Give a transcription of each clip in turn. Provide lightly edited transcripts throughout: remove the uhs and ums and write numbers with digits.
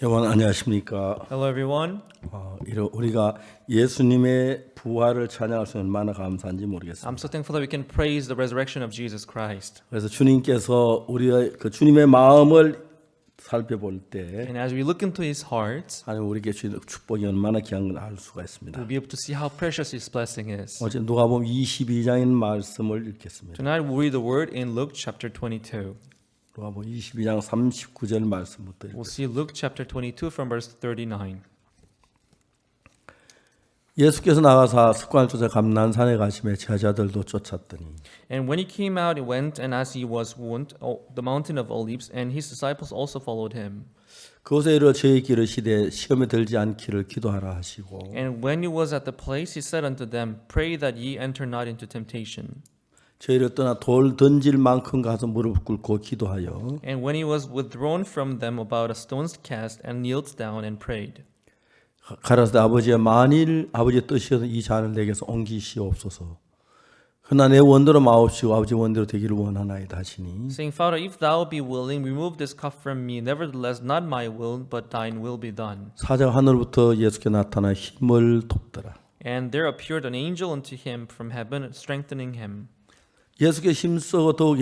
여러분 안녕하십니까? Hello, everyone. 우리가 예수님의 부활을 찬양할 수 얼마나 감사한지 모르겠습니다. I'm so thankful that we can praise the resurrection of Jesus Christ. 그래서 주님께서 우리의 그 주님의 마음을 살펴볼 때 And as we look into His heart, 하나님 우리에게 주신 축복이 얼마나 귀한 걸 알 수가 있습니다. we'll be able to see how precious His blessing is. 어제 누가복음 22장인 말씀을 읽겠습니다. Tonight we'll read the word in Luke chapter 22. 누가복음 22장 39절 말씀부터 We'll see Luke chapter 22 from verse 39. 예수께서 나가사 습관을 쫓아 감난산에 가시매 제자들도 쫓았더니 And when He came out, He went, and as He was wont, the mountain of Olives, and His disciples also followed Him. 그곳에 이르러 저희에게 이르시되 시험에 들지 않기를 기도하라 하시고 And when He was at the place, He said unto them, Pray that ye enter not into temptation. 저희를 떠나 돌 던질 만큼 가서 무릎 꿇고 기도하여 And when He was withdrawn from them about a stone's cast, and kneeled down and prayed. 가라사대 아버지여 만일 아버지의 뜻이어서 이 잔을 내게서 옮기시옵소서. 그러나 내 원대로 마옵시고 아버지 원대로 되기를 원하나이다 하시니 Saying, Father, if thou be willing, remove this cup from me. Nevertheless, not my will, but thine will be done. 사자가 하늘부터 예수께 나타나 힘을 돕더라. And there appeared an angel unto him from heaven, strengthening him. 예수께 힘써 더욱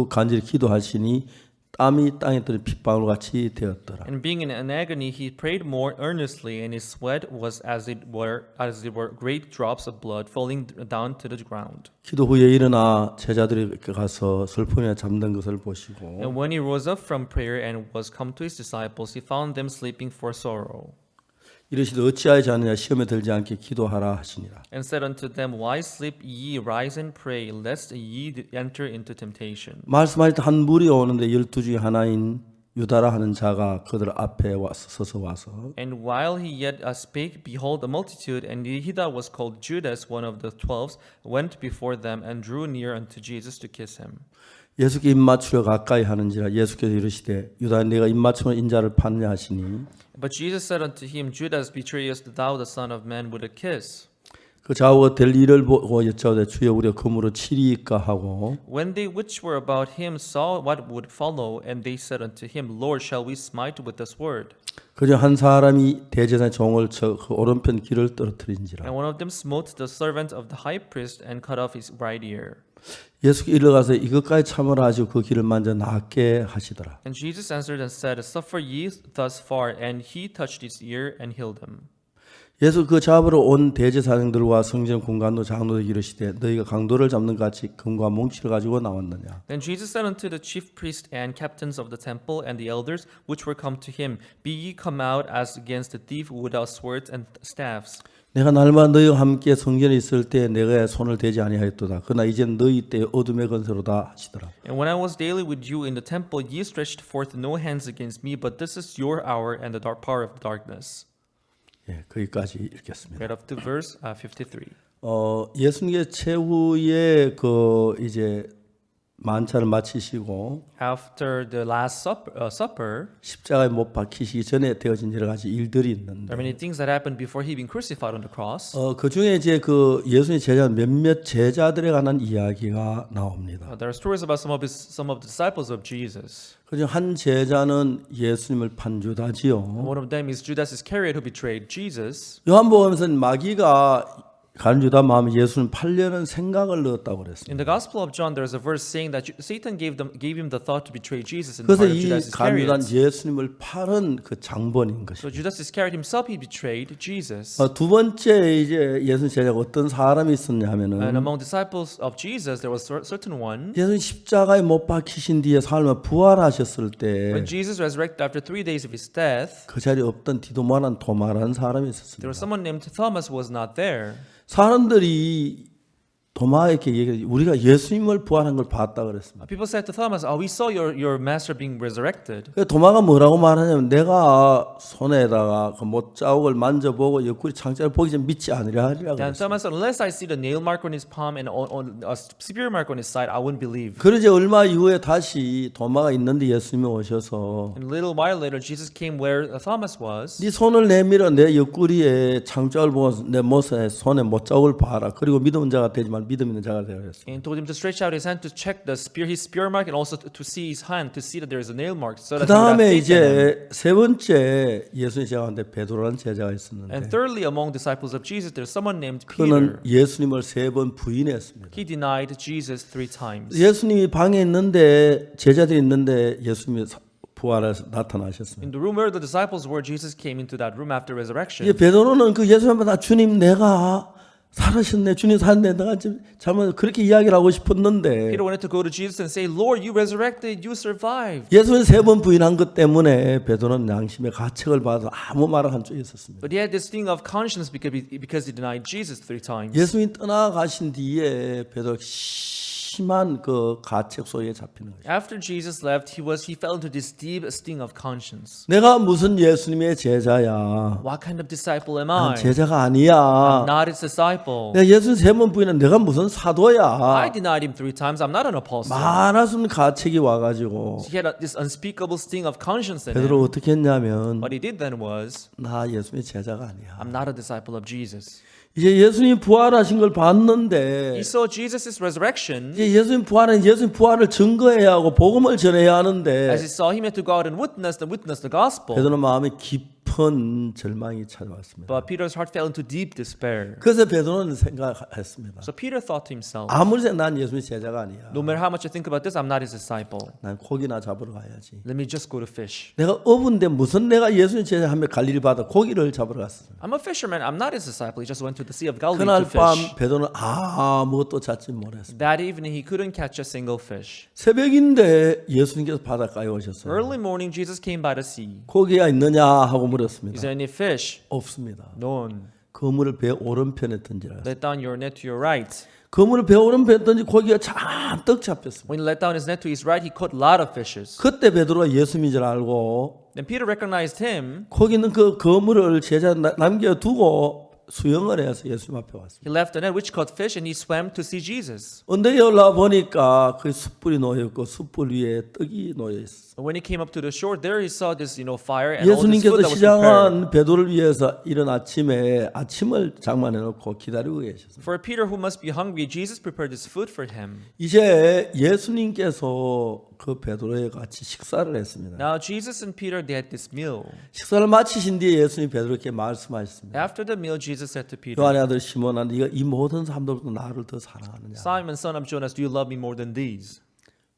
간절히 기도하시니 땀이 땅에 떨어진 핏방울 같이 되었더라. And being in an agony, he prayed more earnestly, and his sweat was as it were great drops of blood falling down to the ground. 기도 후에 일어나 제자들이 가서 슬픔에 잠든 것을 보시고 And when he rose up from prayer and was come to his disciples, he found them sleeping for sorrow. 이르시되 어찌하여 자느냐 시험에 들지 않게 기도하라 하시니라. And said unto them, Why sleep ye? Rise and pray, lest ye enter into temptation. 말씀할 때 한 무리 오는데 12 중에 하나인 유다라 하는 자가 그들 앞에 서서 와서 And while he yet spake, behold, a multitude, and he that was called Judas, one of the 12, went before them and drew near unto Jesus to kiss him. 예수께 입맞추려 가까이 하는지라 예수께서 이르시되 유다 네가 입맞추는 인자를 파느냐 하시니 But Jesus said unto him, Judas, betrayest thou the Son of Man with a kiss? 그 좌우가 될 일을 보고 여짜오되 주여 우리가 금으로 치리이까 하고 When they which were about him saw what would follow, and they said unto him, Lord, shall we smite with the sword? 그저 한 사람이 대제사장의 종을 쳐 그 오른편 귀를 떨어뜨린지라 And one of them smote the servant of the high priest and cut off his right ear. 예수께 일러가서 이것까지 참으라 하시고 그 귀를 만져 낫게 하시더라. And Jesus answered and said, Suffer ye thus far. And he touched his ear and healed him. 예수 그 잡으러 온 대제사장들과 성전 군관도 장로들 이르시되 너희가 강도를 잡는 같이 금과 몽치를 가지고 나왔느냐. Then Jesus said unto the chief priests and captains of the temple and the elders which were come to him, Be ye come out as against a thief without swords and staffs? 내가 날마다 너희와 함께 성전에 있을 때 내가 손을 대지 아니하였도다. 그러나 이젠 너희 때의 어둠의 건세로다 하시더라. And when I was daily with you in the temple, ye stretched forth no hands against me, but this is your hour and the dark power of darkness. 예, 거기까지 읽겠습니다. Right up to verse 53. 예수님의 최후의 그 이제 만찬을 마치시고 After the last supper, 십자가에 못 박히시기 전에 되어진 여러 가지 일들이 there 있는데 are many things that happened before he being crucified on the cross. 그 중에 이제 그 예수님의 제자 몇몇 제자들에 관한 이야기가 나옵니다. There are stories about some of the disciples of Jesus. 그중 한 제자는 예수님을 판 유다지요. One of them is Judas Iscariot who betrayed Jesus. 요한복음에서는 마귀가 가는 유다 마음에 예수님 팔려는 생각을 넣었다고 그랬습니다. In the Gospel of John, there is a verse saying that Satan gave him the thought to betray Jesus in the 그래서 heart of 이 Judas 간유단 Iscariot. 예수님을 팔은 그 장본인 So 것이죠. Judas Iscariot himself, he betrayed Jesus. 두 번째 이제 예수님 제자가 어떤 사람이 And 있었냐면은 among disciples of Jesus, there was a certain one. 예수님 십자가에 못 박히신 뒤에 삶을 부활하셨을 때 When Jesus resurrected after 3 days of his death, 그 자리에 없던 디도마라는 도마라는 사람이 있었습니다. there was someone named Thomas who was not there. 사람들이 도마에게 얘기해 우리가 예수님을 부활한 걸 봤다 그랬습니다. People said to Thomas, "Oh, we saw your master being resurrected." 그래서 도마가 뭐라고 말하냐면 내가 손에다가 그 못자국을 만져보고 옆구리 창자를 보기 전 믿지 않으려 하리라고 And 그랬어요. Thomas said, "Unless I see the nail mark on his palm and on a spear mark on his side, I wouldn't believe." 그러지 얼마 이후에 다시 도마가 있는데 예수님이 오셔서 And a little while later, Jesus came where Thomas was. 네 손을 내밀어 내 옆구리에 창자를 보고 내 손에 못자국을 봐라. 그리고 믿음은 자가 되지만 믿음 있는 자가 되라 했습니다. And told him to stretch out his hand to check his spear mark and also to see his hand to see that there is a nail mark so 그 that he would have 다음에 faith in him. 이제 세 번째 예수님 제자가운데 베드로라는 제자가 And 있었는데 thirdly, among disciples of Jesus, there's someone named 그는 Peter. 예수님을 세 번 부인했습니다. He denied Jesus 3 times. 예수님이 방에 있는데 제자들이 있는데 예수님이 부활해서 나타나셨습니다. In the room where the disciples were, Jesus came into that room after resurrection. 이제 베드로는 그 예수님 앞에 나 주님 내가 살으셨네 주님 살았네 내가 지금 잘못 그렇게 이야기를 하고 싶었는데 Peter wanted to go to Jesus and say, Lord, you resurrected, you survived. 예수님 세 번 부인한 것 때문에 베드로는 양심의 가책을 받아서 아무 말을 한 적이 있었습니다. But he had this thing of conscience because he denied Jesus 3 times. 예수님이 떠나가신 뒤에 베드로가 심한 그 가책 속에 잡히는 거죠. After Jesus left, he fell into this deep sting of conscience. 내가 무슨 예수님의 제자야? What kind of disciple am 난 I? 제자가 아니야. Not his disciple. 내가 예수님 세 번 부인한 내가 무슨 사도야? I denied him 3 times. I'm not an apostle. 말할 수 없는 가책이 와가지고 He had this unspeakable sting of conscience in 베드로 him. 어떻게 했냐면 What he did then was, 나 예수님의 제자가 아니야. I'm not a disciple of Jesus. 이제 예수님 부활하신 걸 He 봤는데 saw Jesus' resurrection. 이제 예수님 부활을 증거해야 하고 복음을 전해야 하는데 As he saw him, he had to go out and witness the gospel. 베드로 마음에 깊은 절망이 찾아왔습니다. But Peter's heart fell into deep despair. 그래서 베드로는 생각했습니다. So Peter thought to himself, 아무리 생각 난 예수님의 제자가 아니야. no matter how much I think about this, I'm not his disciple. 난 고기나 잡으러 가야지. Let me just go to fish. 내가 어부인데 무슨 내가 예수님 제자 하면 갈릴리 바다 고기를 잡으러 갔어. I'm a fisherman. I'm not his disciple. He just went to the Sea of Galilee 그날 to 밤 fish. 베드로는 아무것도 잡지 못했어. That evening, he couldn't catch a single fish. 새벽인데 예수님께서 바닷가에 오셨어요. Early morning, Jesus came by the sea. 고기가 있느냐 하고 Is 물었습니다. there any fish? 없습니다. None. 그물을 배 오른편에 던지라. Let down your net to your right. 그물을 배 오른편에 던지 고기가 잔뜩 잡혔습니다. When he let down his net to his right, he caught a lot of fishes. 그때 베드로가 예수님인 줄 알고 Then Peter recognized him. 거기 있는 그 그물을 제자 남겨두고 수영을 해서 예수님 앞에 왔습니다. He left the net which caught fish and he swam to see Jesus. 언덕에 올라 보니까 그 숯불이 놓여 있고 숯불 위에 떡이 놓여 있어. When he came up to the shore, there he saw this, fire and all this 예수님께서 food that was prepared. 시장한 베드로를 위해서 이른 아침에 아침을 장만해 놓고 기다리고 계셨습니다. For Peter, who must be hungry, Jesus prepared this food for him. 이제 예수님께서 그 베드로에 같이 식사를 했습니다. Now Jesus and Peter, they had this meal. 식사를 마치신 뒤에 예수님이 베드로에게 말씀하셨습니다. After the meal, Jesus said to Peter, 요한의 아들 시몬아, 네가 이 모든 사람들보다 나를 더 사랑하느냐? Simon, son of Jonas, do you love me more than these?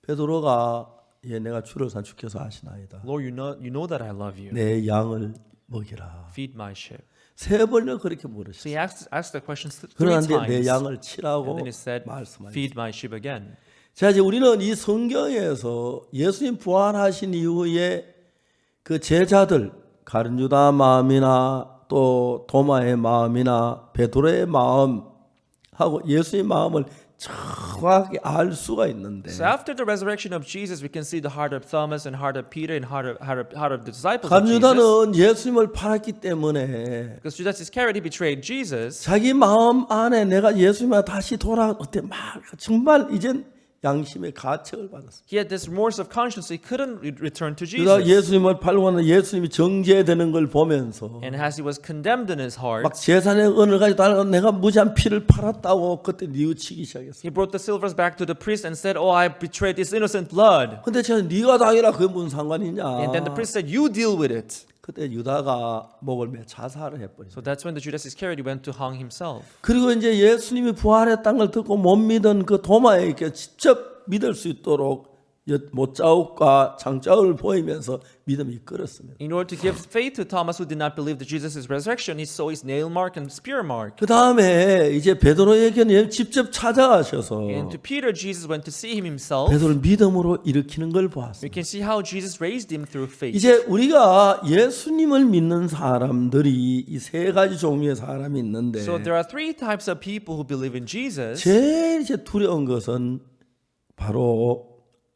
베드로가 내가 주를 산 주께서 아시나이다. Lord, you know that I love you. 내 양을 먹이라. Feed my sheep. 세 번을 그렇게 So 물으셨어요. he asked the question 3 그런데 내 times. 양을 치라고 And then he said, 말씀하셨어요. feed my sheep again. 자, 이제 우리는 이 성경에서 예수님 부활하신 이후에 그 제자들 가룟 유다 마음이나 또 도마의 마음이나 베드로의 마음하고 예수의 마음을 정확하게 알 수가 있는데 So after the resurrection of Jesus, we can see the heart of Thomas and heart of Peter and heart of the disciples of 가룟 Jesus. 유다는 예수님을 팔았기 때문에 Because Judas Iscariot, he betrayed Jesus. 자기 마음 안에 내가 예수님과 다시 어때 막 정말 이젠 양심의 가책을 받았어요. He had this remorse of conscience, so he couldn't return to 유다 Jesus. 예수님을 팔고는 예수님이 정죄되는 걸 보면서 And as he was condemned in his heart, 막 재산의 은을 가지고 내가 무지한 피를 팔았다고 그때 뉘우치기 시작했어요. he brought the silvers back to the priest and said, "Oh, I betrayed this innocent blood." 근데 제가 네가 당해라 그게 무슨 상관이냐. And then the priest said, "You deal with it." 그때 유다가 목을 매 자살을 해버렸어요. So that's when the Judas Iscariot went to hang himself. 그리고 이제 예수님이 부활했다는 걸 듣고 못 믿은 그 도마에게 직접 믿을 수 있도록 못자국과 장자국을 보이면서 믿음이 이끌었습니다. In order to give faith to Thomas, who did not believe that Jesus' resurrection, he saw his nail mark and spear mark. 그 다음에 이제 베드로에게는 직접 찾아가셔서 And to Peter, Jesus went to see him himself. 베드로를 믿음으로 일으키는 걸 We 보았습니다. can see how Jesus raised him through faith. 이제 우리가 예수님을 믿는 사람들이 이 세 가지 종류의 사람이 있는데 So there are 3 types of people who believe in Jesus. 제일 이제 두려운 것은 바로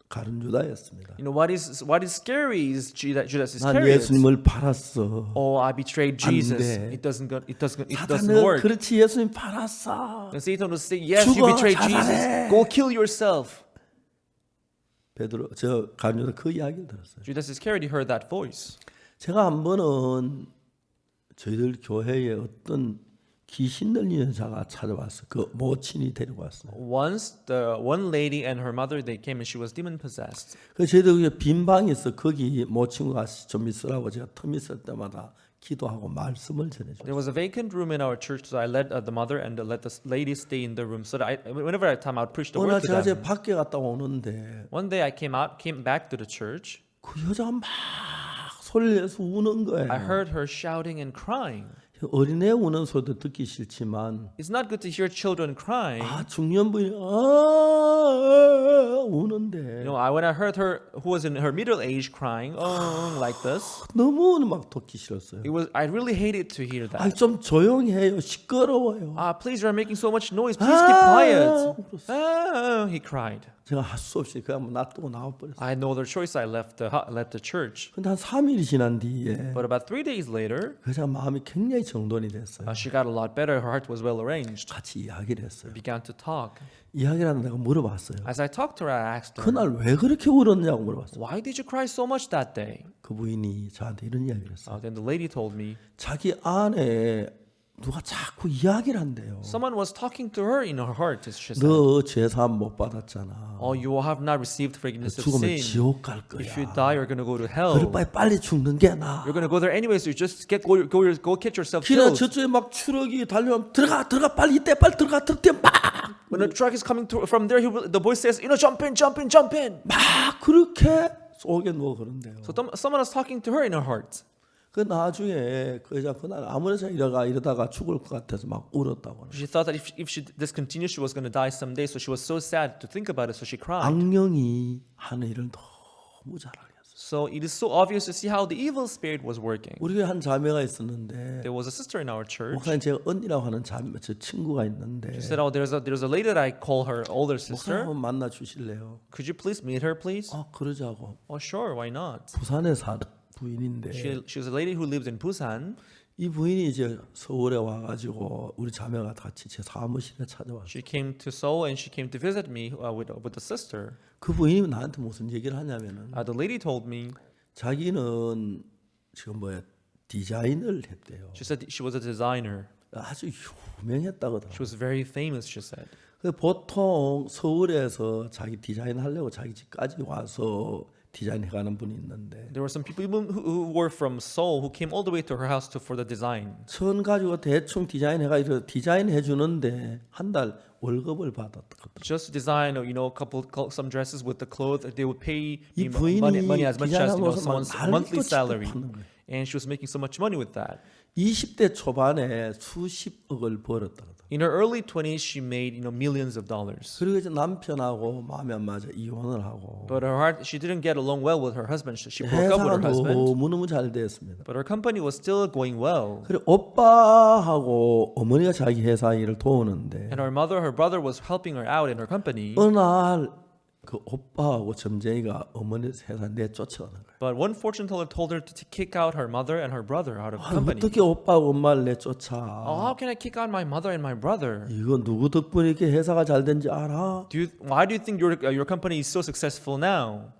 가룟 유다였습니다. What is scary is Judas 난 Iscariot. 예수님을 팔았어. Oh, I betrayed Jesus. 돼. It doesn't 사탄은 work. 그렇지 예수님 팔았어. And Satan will say, yes, you 죽어, betrayed 자살해. Jesus. Go kill yourself. 베드로 저 가룟 유다 그 이야기를 들었어요. Judas Iscariot, he heard that voice. 제가 한 번은 저희들 교회에 어떤 귀신 들린 여자가 찾아왔어. 그 모친이 데리고 왔어요. Once the one lady and her mother they came and she was demon possessed. 그래서 저희도 빈 방이 있어. 거기 모친구가 좀 있으라고 제가 틈 있을 때마다 기도하고 말씀을 전해줘요. There was a vacant room in our church, so I let the mother and let the lady stay in the room. So that whenever I time, I would preach the 어느 날 word to 제가 제 them. 밖에 갔다 오는데 One day I came back to the church. 그 여자가 막 소리를 내서 우는 거예요. I heard her shouting and crying. 어린애 우는 소리도 듣기 싫지만 It's not good to hear children crying. 중년 분이 우는데 When I heard her, who was in her middle age, crying, like this, 너무 막 듣기 싫었어요. I really hated to hear that. 좀 조용히 해요. 시끄러워요. Please, you're making so much noise. Please keep quiet. 울었어요. He cried. 제가 할 수 없이 그냥 놔두고 나와버렸어요. I had no other choice. I left the church. 근데 한 3일이 지난 뒤에 But about 3 days later, 그 여자 마음이 굉장히 정돈이 됐어요. she got a lot better. Her heart was well arranged. 같이 이야기를 했어요. Began to talk. 이야기를 하는데 내가 물어봤어요. As I talked to her, I asked her, 그날 왜 그렇게 울었냐고 물어봤어요. why did you cry so much that day? 그 부인이 저한테 이런 이야기를 했어요. Then the lady told me, 자기 안에 누가 자꾸 이야기를 한대요. someone was talking to her in her heart, as she said. 너 죄사함 못 받았잖아. You have not received forgiveness of 죽으면 sin. 지옥 갈 거야. If you die, you're going to go to hell. 그래 빨리 죽는 게 나아. You're going to go there anyway, so you just go get yourself 길에 killed. 저쪽에 막 추럭이 달려오면 들어가 빨리 이때 빨리 들어가 막 When a truck is coming from there, the boy says, jump in, jump in, jump in. 막 그렇게 속에 누워 그런대요. So someone was talking to her in her heart. 그 나중에 그 여자 그날 아무래도 이러다가 죽을 것 같아서 막 울었다고. She thought that if she discontinued, she was going to die someday. So she was so sad to think about it, so she cried. 악령이 하는 일을 너무 잘하게 했어요. So it is so obvious to see how the evil spirit was working. 우리 한 자매가 있었는데 There was a sister in our church. 목사님 제가 언니라고 하는 저 친구가 있는데 She said, there's a lady that I call her older 목사님 sister. 한번 만나 주실래요? Could you please meet her, please? 그러자고. Sure, why not? 부산에 사는 부인인데 She's a lady who lives in Busan. 이 부인이 이제 서울에 와가지고 우리 자매가 같이 제 사무실에 찾아왔어요. She came to Seoul and she came to visit me with the sister. 그 부인이 나한테 무슨 얘기를 하냐면은 The lady told me, 자기는 지금 디자인을 했대요. she said she was a designer. 아주 유명했다거든. She was very famous, she said. 보통 서울에서 자기 디자인 하려고 자기 집까지 와서 디자인해가는 분이 있는데 There were some people who were from Seoul who came all the way to her house for the design. 천 가지고 대충 디자인해가지고 디자인해 주는데 한 달 월급을 받았거든. Just design, some dresses with the clothes. They would pay 이 money as much as 디자인하면서 someone's 막 monthly 난리도 salary, 치고 파는 거예요. and she was making so much money with that. 20대 초반에 수십억을 벌었다거든. In her early 20s, she made millions of dollars. 그리고 이제 남편하고 마음에 안 맞아 이혼을 하고 But she didn't get along well with her husband. She broke up with 회사가 her husband. 너무너무 잘 됐습니다. But her company was still going well. 그리고 오빠하고 어머니가 자기 회사 일을 도우는데 And her brother was helping her out in her company. 어느 날 그 오빠하고 점쟁이가 어머니 회사 내쫓아가는 거예요. But one fortune teller told her to kick out her mother and her brother out of the company. 어떻게 오빠하고 엄마를 내쫓아? How can I kick out my mother and my brother? 이거 누구 덕분에 이렇게 회사가 잘 된지 알아? Why do you think your company is so successful now?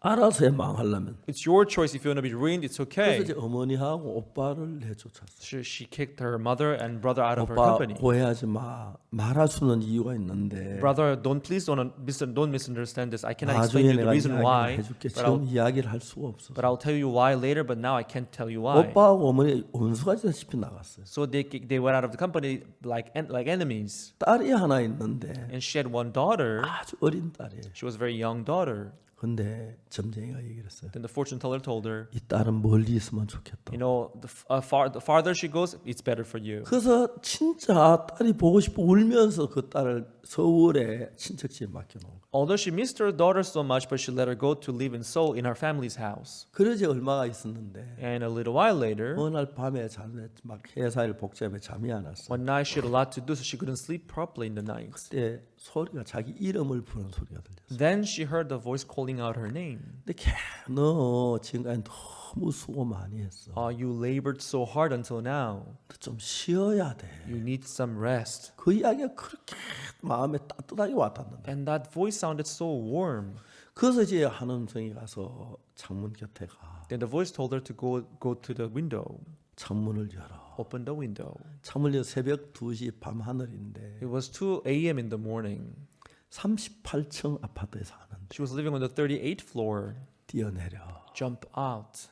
알아서 해 망하려면. It's your choice. If you want to be ruined, it's 그래서 okay. 이제 어머니하고 오빠를 내쫓았어. She kicked her mother and brother out of her 오빠 company. 오해하지 마. 말할 수는 이유가 있는데. Brother, don't misunderstand this. I cannot 나중에 explain to you the 내가 reason why, 이야기를 해줄게. but 지금 이야기를 할 수가 없어. I'll tell you why later. But now I can't tell you why. 오빠하고 어머니 원수가 되다시피 나갔어요. So they went out of the company like enemies. 딸이 하나 있는데 And she had one daughter. 아주 어린 딸이에요. She was a very young daughter. 근데 점쟁이가 얘기를 했어요. Then the fortune teller told her, 이 딸은 멀리 있으면 좋겠다. the farther she goes, it's better for you. 그래서 진짜 딸이 보고 싶어 울면서 그 딸을 서울에 친척집에 맡겨놓은 거예요. Although she missed her daughter so much, but she let her go to live in Seoul in her family's house. 그러지 얼마가 있었는데 And a little while later, 어느 날 밤에 막 회사 일 복잡해 잠이 안 왔어. one night she had a lot to do, so she couldn't sleep properly in the night. 그때 소리가 자기 이름을 부르는 소리가 들렸어. Then she heard the voice calling out her name. 근데 너 지금까지 너무 수고 많이 했어. You labored so hard until now. 너 좀 쉬어야 돼. You need some rest. 그 이야기가 그렇게 마음에 따뜻하게 와닿는다. And that voice sounded so warm. 그래서 이제 한 음성이 가서 창문 곁에 가. Then the voice told her to go to the window. 창문을 열어. opened the window. 창문을 열어 새벽 2시 밤하늘인데 It was 2 a.m. in the morning. 38층 아파트에 사는데 She was living on the 38th floor. 뛰어내려. Jump out.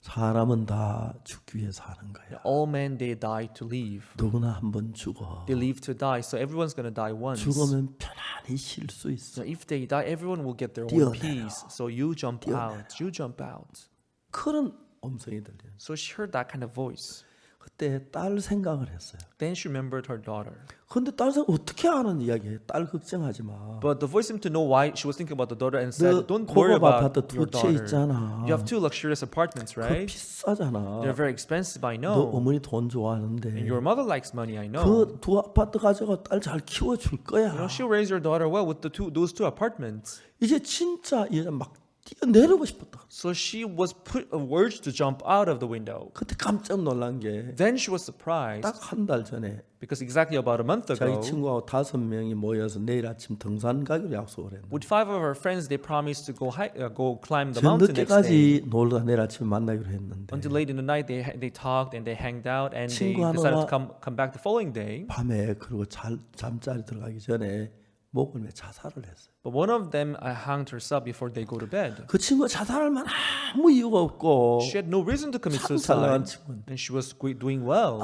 사람은 다 죽기 위해 사는 거야. All men, they die to leave. 누구나 한 번 죽어. They leave to die, so everyone's gonna die once. 죽으면 편안히 쉴 수 있어. So if they die, everyone will get their 뛰어내려. own peace. So you jump 뛰어내려. out. You jump out. 그런 음성이 들려요. So she heard that kind of voice. 그때 딸 생각을 했어요. Then she remembered her daughter. 근데 딸 생각 어떻게 아는 이야기해? 딸 걱정하지 마. But the voice seemed to know why she was thinking about the daughter and 너 said, "Don't worry 고급 about 아파트 your 두 채 daughter. 있잖아. You have 2 luxurious apartments, 그 right? 비싸잖아. They're very expensive, I 너 know. 어머니 돈 좋아하는데 And your mother likes money, I know. 그 두 아파트 가져가 딸 잘 키워줄 거야. You know, she'll raise your daughter well with those 2 apartments." 이제 진짜 얘가 막 뛰어내리고 싶었다. So she was urged to jump out of the window. 그때 깜짝 놀란 게 Then she was surprised 딱 한 달 전에 because exactly about a month 자기 ago, 친구하고 5명이 모여서 내일 아침 등산 가기로 약속을 했는데 with 5 of her friends, they promised to go climb the mountain next day. 늦게까지 놀다 내일 아침에 만나기로 했는데 Until late in the night, they talked and they hanged out and they 친구 decided 하나가 to come back the following day. 밤에 그리고 잠자리 들어가기 전에 목을 매 자살을 했어요. But one of them hanged herself before they go to bed. 그 친구가 자살할 만한 아무 이유가 없고 She had no reason to commit 참 잘 나간 suicide, 친구인데 and she was doing well.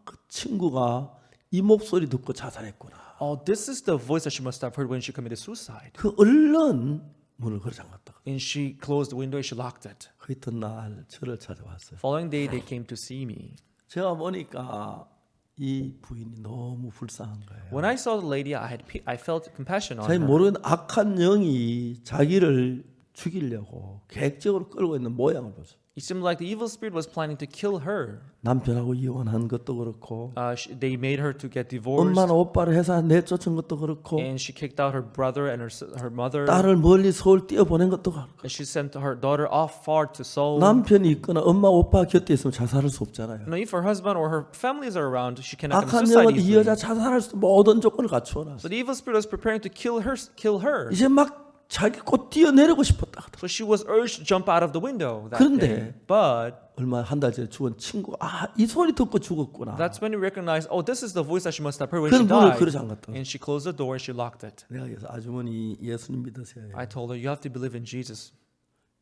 그 친구가 이 목소리 듣고 자살했구나. Oh, this is the voice that she must have heard when she committed suicide. 그 얼른 문을 걸어 잠갔다. And she closed the window and she locked it. 그 이튿날 저를 찾아왔어요. Following day, they came to see me. 제가 보니까 이 부인이 너무 불쌍한 거예요. When I saw the lady, I felt compassion on 자기 her. 모르는 악한 영이 자기를 죽이려고 계획적으로 끌고 있는 모양을 보세요. It seemed like the evil spirit was planning to kill her. 남편하고 이혼한 것도 그렇고 They made her to get divorced, 엄마는 오빠를 회사 내쫓은 것도 그렇고 and she kicked out her brother and her mother. 딸을 멀리 서울 뛰어보낸 것도 그렇고 And she sent her daughter off far to Seoul. 남편이 있거나 엄마 오빠 곁에 있으면 자살할 수 없잖아요. Now, if her husband or her families are around, she cannot 악한 commit suicide 영은 이 easily. 여자 자살할 수 모든 조건을 갖추어놨어. So the evil spirit was preparing to kill her. 이제 막 자기 곧 뛰어내리고 싶었다. So she was urged to jump out of the window that 그런데 day. But 얼마 한 달 전에 죽은 친구가 이 소리 듣고 죽었구나. that's when we recognized, oh, this is the voice that she must have heard when 그래서 she 문을 died. 걸어 잠갔다. And she closed the door and she locked it. 내가 그래서 아주머니 예수님 믿으세요. I told her, you have to believe in Jesus.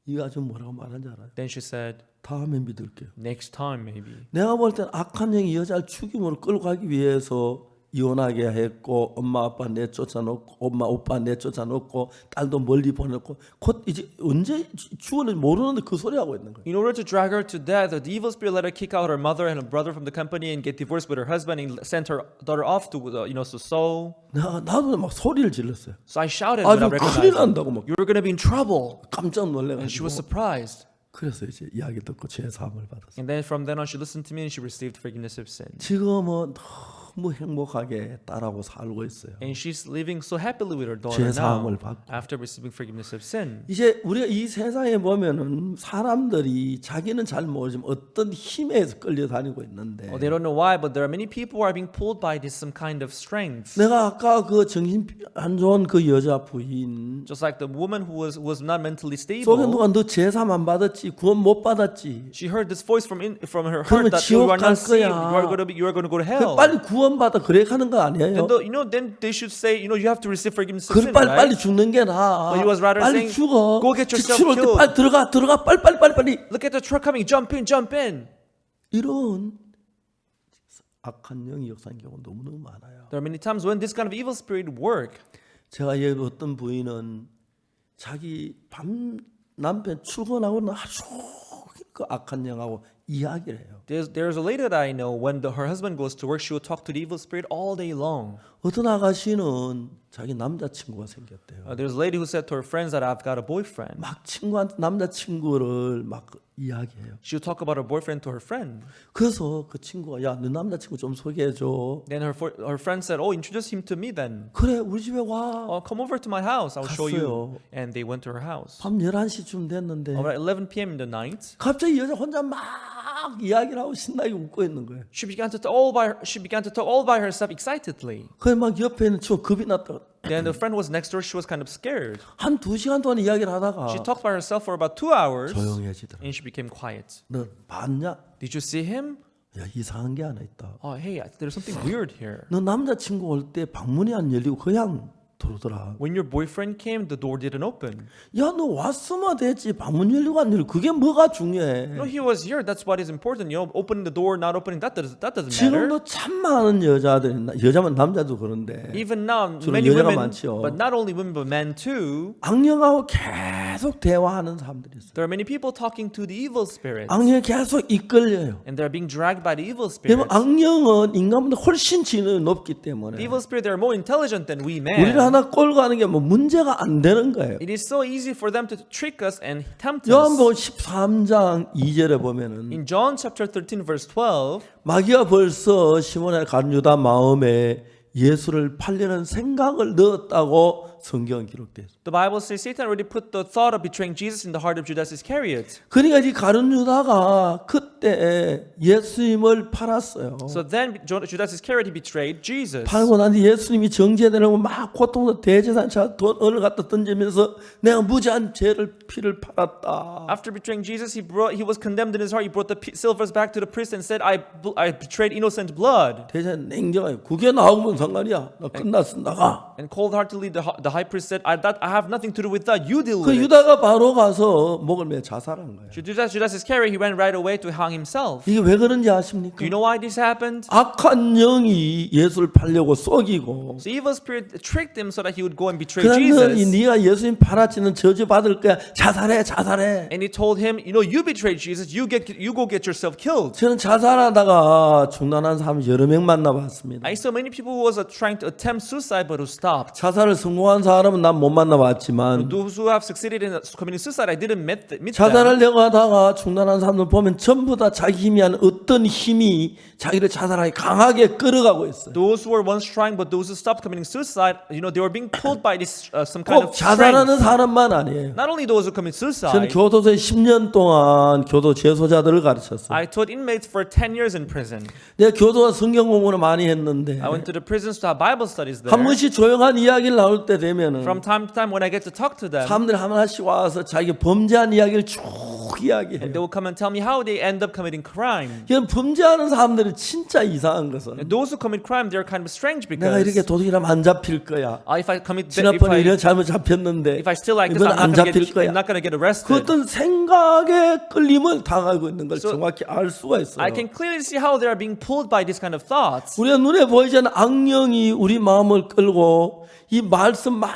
이 아줌 뭐라고 말한지 알아요? Then she said, 다음에 믿을게요. next time maybe. 내가 볼 땐 악한 영이 여자를 죽임으로 끌고 가기 위해서 이혼하게 했고 엄마 아빠 내쫓아놓고 엄마 오빠 내쫓아놓고 딸도 멀리 보냈고 곧 이제 언제 죽을지 모르는데 그 소리 하고 있는 거예요. In order to drag her to death, the evil spirit let her kick out her mother and her brother from the company and get divorced with her husband and sent her daughter off to to Seoul. 나도 막 소리를 질렀어요. So I shouted 아주 when I 큰일 recognized her. 난다고 막 You're going to be in trouble. 깜짝 And she was 놀래가지고 surprised. 그래서 이제 이야기 듣고 죄 사함을 받았어요. And then from then on, she listened to me and she received forgiveness of sin. 지금은 너무 행복하게 딸하고 살고 있어요. And she's living so happily with her daughter 죄 now 사함을 받고. after receiving forgiveness of sin. 이제 우리가 이 세상에 보면은 사람들이 자기는 잘 모르지만 어떤 힘에 의해서 끌려다니고 있는데 Well, they don't know why, but there are many people who are being pulled by this some kind of strength. 내가 아까 그 정신 안 좋은 그 여자 부인 Just like the woman who was not mentally 속에 stable. 누가 너 제삼 안 받았지 구원 못 받았지 She heard this voice from her 그러면 heart that you 지옥 are 갈 not saved. 거야. You are going to go to 그 hell. 빨리 구원 받아 그래 하는 거 아니에요? Then they should say, you have to receive forgiveness of 그래 sin, 빨리 right? 죽는 게 나아. But he was rather 빨리 saying, 죽어. "Go get yourself 지치러 올 때 killed." 빨리 들어가 빨리. Look at the truck coming. Jump in. 이런 악한 영이 역사인 경우 너무너무 많아요. There are many times when this kind of evil spirit work. 제가 예를 어떤 부인은 자기 남편 출근하고는 하루 종일 그 악한 영하고 이야기를 해요. There's a lady that I know. When her husband goes to work, she will talk to the evil spirit all day long. 어떤 아가씨는 자기 남자친구가 생겼대요. There's a lady who said to her friends that I've got a boyfriend. 막 친구한테 남자친구를 막 이야기해요. She'll talk about her boyfriend to her friend. 그래서 그 친구가 야, 너 남자친구 좀 소개해줘. Then her friend said, "Oh, introduce him to me then. 그래, 우리 집에 와. Oh, come over to my house. I'll show you." 갔어요. And they went to her house. 밤 11시쯤 됐는데 About 11 p.m. in the night, 갑자기 여자 혼자 막 이야기를 하고 신나게 웃고 있는 거예요. She began to talk all by herself excitedly. 그래 막 옆에 있는 친구 겁이 났다. Then the friend was next door. She was kind of scared. 한 2시간 동안 이야기를 하다가 She talked by herself for about 2 hours, 조용해지더라. and she became quiet. 너 봤냐? Did you see him? 야 이상한 게 하나 있다. Oh, hey, there's something weird here. 너 남자친구 올 때 방문이 안 열리고 그냥 들어오더라. When your boyfriend came, the door didn't open. 야 너 왔으면 됐지. 방문 열리고 안 열리고 그게 뭐가 중요해. No, he was here. That's what is important. You know, opening the door, not opening, that doesn't matter. 지금도 참 많은 여자들이 여자만 남자도 그런데 Even now, 주로 many 여자가 women, 많지요. but not only women, but men too. 악령하고 계속 대화하는 사람들이 있어요. There are many people talking to the evil spirits, 악령이 계속 이끌려요. and they're being dragged by the evil 왜냐면 spirits. 악령은 인간보다 훨씬 지능이 높기 때문에 The evil spirit, they're more intelligent than we 우리를 men. 하나 끌고 가는 게 뭐 문제가 안 되는 거예요. It is so easy for them to trick us and tempt us. 요한복음 13장 2절에 보면은 In John chapter 13, verse 12, 마귀가 벌써 시몬의 가룟 유다 마음에 예수를 팔려는 생각을 넣었다고 성경은 기록되어 있습니다. the Bible says Satan already put the thought of betraying Jesus in the heart of Judas Iscariot. 그러니까 이 가룟 유다가 그때 예수님을 팔았어요. So then Judas Iscariot, he betrayed Jesus. 팔고 난 뒤 예수님이 정죄되려고 막 고통스러워 대제사장 돈을 갖다 던지면서 내가 무지한 죄를 피를 팔았다. After betraying Jesus, he was condemned in his heart. He brought the silvers back to the priest and said, I betrayed innocent blood. 대제사장 냉정하게 그게 나오면 상관이야. 나 끝났어 나가. And cold-heartedly, the high priest said, I have nothing to do with that. You deal 그 with it. 유다가 바로 가서 목을 매 자살한 거예요. Judas Iscariot, he went right away to hang himself. 이게 왜 그런지 아십니까? Do you know why this happened? 악한 영이 예수를 팔려고 속이고 The evil spirit tricked him so that he would go and betray 그러면 Jesus. 네가 예수님 팔았지는 저주 받을 거야. 자살해. And he told him, you know, you betrayed Jesus. You go get yourself killed. 저는 자살하다가 중단한 사람 여러 명 만나봤습니다. I saw many people who was trying to attempt suicide but who stopped. 자살을 성공한 사람은 난 못 만나봤지만 Those who have succeeded in committing suicide, I didn't meet them. 자살하려고 하다가 중단한 사람들 보면 전부 다 자기 힘이 아닌 어떤 힘이 자기를 자살하게 강하게 끌어가고 있어요. Those who were once trying, but those who stopped committing suicide, you know, they were being pulled by this some kind 꼭 of 자살하는 strength. 사람만 아니에요. Not only those who commit 저는 suicide. 교도소에 10년 동안 교도 재소자들을 가르쳤어요. I taught inmates for 10 years in prison. 내가 교도와 성경 공부를 많이 했는데 I went to the prisons to have Bible studies there. 한 번씩 조용한 이야기를 나올 때 되면은 From time to time, when I get to talk to them, 사람들이 하나씩 와서 자기 범죄한 이야기를 쭉 and 이야기해요. they will come and tell me how they end up committing crime. 이런 범죄하는 사람들이 진짜 이상한 것은 And those who commit crime, they're kind of strange 내가 이렇게 because 도둑이라면 안 잡힐 거야. if I commit, 지난번에 이런 잘못 잡혔는데 if I still like this, 이번 안 잡힐 I'm 거야. not gonna get 그 arrested. 어떤 생각에 끌림을 당하고 있는 걸 So, 정확히 알 수가 있어요. I can clearly see how they are being pulled by these kind of thoughts. 우리가 눈에 보이지 않는 악령이 우리 마음을 끌고 이 말씀 막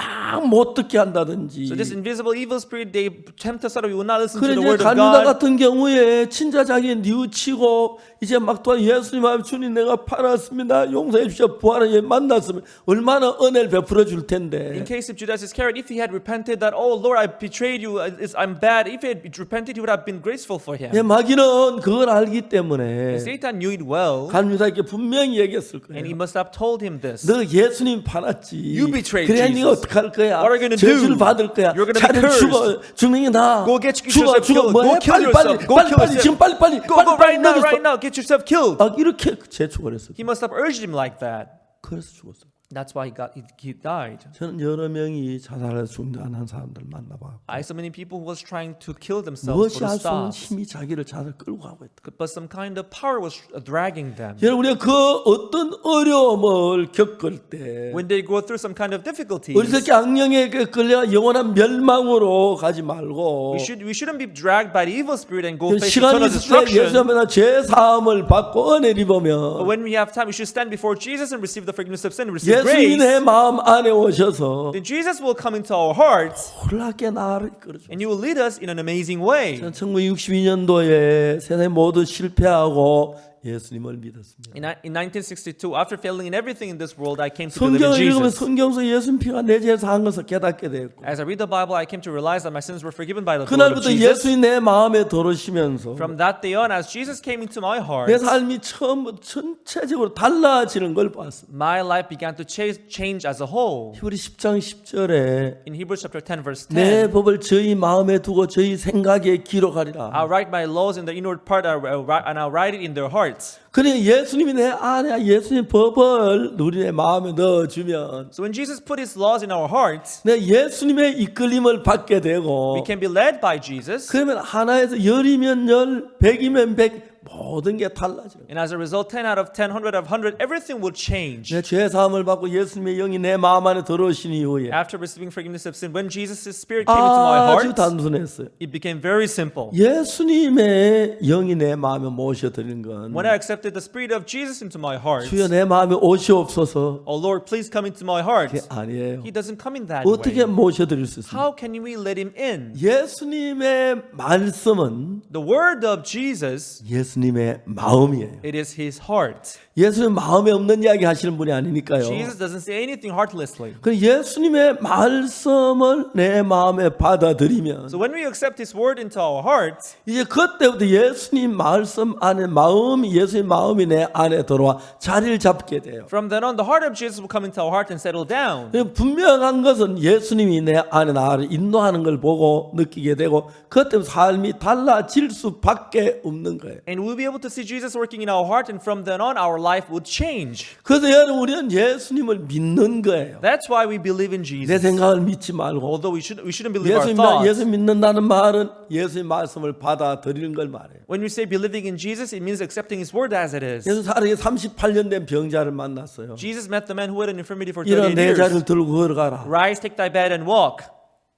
못 듣게 한다든지. So this invisible evil spirit, they tempt us so that we will not listen to 그래 the 이제 word of 간유다 God. 같은 경우에 친자 자기 뉘우치고 이제 막 또 예수님 앞에 주님 내가 팔았습니다. 용서해 주십시오. 부활은 예 만났으면 얼마나 은혜를 베풀어 줄 텐데. In case of Judas Iscariot, if he had repented that, oh Lord, I betrayed you, I'm bad. If he had repented, he would have been graceful for him. 예, 마귀는 그걸 알기 때문에 Satan knew it well, 간유다에게 분명히 얘기했을 and he 거예요. must have told him this. 너 예수님 팔았지. You betrayed 그래야 Jesus. 네가 어떡할 거야? What are you gonna 저주를 do? 받을 거야. You're gonna be 차라리 cursed. 죽어. 죽는 게 나아. Go get yourself killed. 뭐해? Go kill yourself. Go kill 빨리 yourself. 지금 빨리 Go right now, right now, get yourself killed. 막 이렇게 재촉을 했어요. He must have urged him like that. 그래서 죽었어요. That's why he died. 저는 여러 명이 자살해서 중단한 사람들 만나봐. I saw many people who was trying to kill themselves 무엇이 for the 할 수 없는 stars, 힘이 자기를 자살 끌고 가고 있다. but some kind of power was dragging them. 여러분 우리가 그 어떤 어려움을 겪을 때 When they go through some kind of difficulties, 우리 새끼 악령에게 끌려 영원한 멸망으로 가지 말고 we shouldn't be dragged by the evil spirit and go face 시간이 eternal 있을 때 destruction. 예수 앞에 죄 사함을 받고 은혜를 But 입으면 when we have time, we should stand before Jesus and receive the forgiveness of sin, and receive 예수님이 내 grace. 마음 안에 오셔서 Then Jesus will come into our hearts, 홀라게 나를 이끌어줘. and He will lead us in an amazing way. 1962년도에 세상이 모두 실패하고 예수님을 믿었습니다. In 1962, after failing in everything in this world, I came to believe in 성경을 읽으면 Jesus. 성경 속 예수님 피가 내 죄에서 한 것을 깨닫게 되었고 As I read the Bible, I came to realize that my sins were forgiven by the blood of 그날부터 Jesus. 예수님 내 마음에 들어오시면서 From that day on, as Jesus came into my heart, 내 삶이 처음부터 전체적으로 달라지는 걸 봤습니다. my life began to change as a whole. 히브리 10장 10절에 In Hebrews chapter 10, verse 10, 내 법을 저희 마음에 두고 저희 생각에 기록하리라. I'll write my laws in the inward part and I'll write it in their hearts. 그래 예수님이 내 안에 예수님 법을 우리 내 마음에 넣어주면 So when Jesus put his laws in our hearts, 내 예수님의 이끌림을 받게 되고 we can be led by Jesus. 그러면 하나에서 열이면 열, 백이면 백 모든 게 달라져요. And as a result, 10 out of 10, 100 out of 100, everything will change. 내 죄 사함을 받고 예수님의 영이 내 마음 안에 들어오신 이후에 After receiving forgiveness of sin, when Jesus' Spirit came into my 아주 heart, 단순했어요. it became very simple. 예수님의 영이 내 마음에 모셔드리는 건 When I accepted the Spirit of Jesus into my heart, 주여 내 마음에 오시옵소서 oh Lord, please come into my heart. 그게 아니에요. He doesn't come in that 어떻게 way. 모셔드릴 수 있습니까? How can we let him in? 예수님의 말씀은 The word of Jesus, 예수님의 마음이에요. it is his heart. 예수님 마음에 없는 이야기 하시는 분이 아니니까요. Jesus doesn't say anything heartlessly. 그 예수님의 말씀을 내 마음에 받아들이면 So when we accept his word into our hearts, 이제 그때부터 예수님 말씀 안에 마음이 예수님 마음이 내 안에 들어와 자리를 잡게 돼요. from then on, the heart of Jesus will come into our heart and settle down. 분명한 것은 예수님이 내 안에 나를 인도하는 걸 보고 느끼게 되고 그때부터 삶이 달라질 수밖에 없는 거예요. And we'll be able to see Jesus working in our heart, and from then on, our life would change. 그래서 여러분 우리는 예수님을 믿는 거예요. That's why we believe in 내 Jesus. 생각을 믿지 말고 Although we shouldn't believe our thoughts. 예수 믿는다는 말은 예수님 말씀을 받아들이는 걸 말해요. When we say believing in Jesus, it means accepting his word as it is. 예수 살아계 38년 된 병자를 만났어요. Jesus met the man who had an infirmity for 일어나 38 내 years. 자리를 들고 걸어가라. Rise, take thy bed and walk.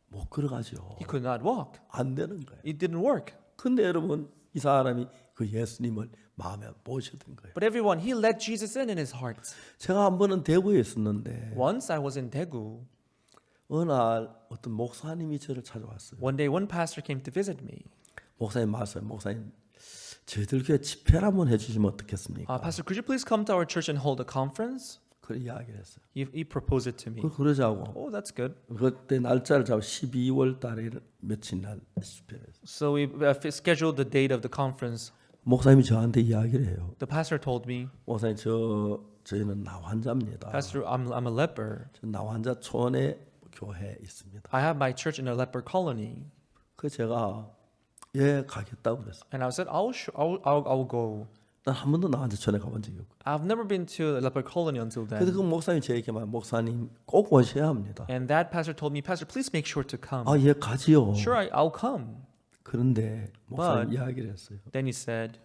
못 걸어가죠. He could not walk. 안 되는 거예요. It didn't work. 근데 여러분 이 사람이 그 예수님을 마음에 모셔둔 거예요. But everyone, he let Jesus in his heart. 제가 한 번은 대구에 있었는데 Once I was in Daegu. 어느 날 어떤 목사님이 저를 찾아왔어요. One day, one pastor came to visit me. 목사님 말씀, 목사님 저희들 교회 집회를 한번 해주시면 어떻겠습니까? Pastor, could you please come to our church and hold a conference? 그 이야기를 했어요. He proposed it to me. 그러자고 Oh, that's good. 그때 날짜를 잡아 12월 달에 며칠 날 집회를 했어요. So we scheduled the date of the conference. 목사님이 저한테 이야기를 해요. The pastor told me, 목사님 저희는 나환자입니다. Pastor, I'm a leper. 저 나환자촌에 교회에 있습니다. I have my church in a leper colony. 그 제가 예 가겠다고 그랬어요. And I said, I'll go. 난 한 번도 나환자촌에 가본 적이 없고. I've never been to a leper colony until 그래서 then. 그 목사님이 저에게 말 목사님 꼭 오셔야 합니다. And that pastor told me, Pastor, please make sure to come. 아 예 가지요. Sure, I'll come. 그런데 목사님 But- 이야기를 했어요. Then he said,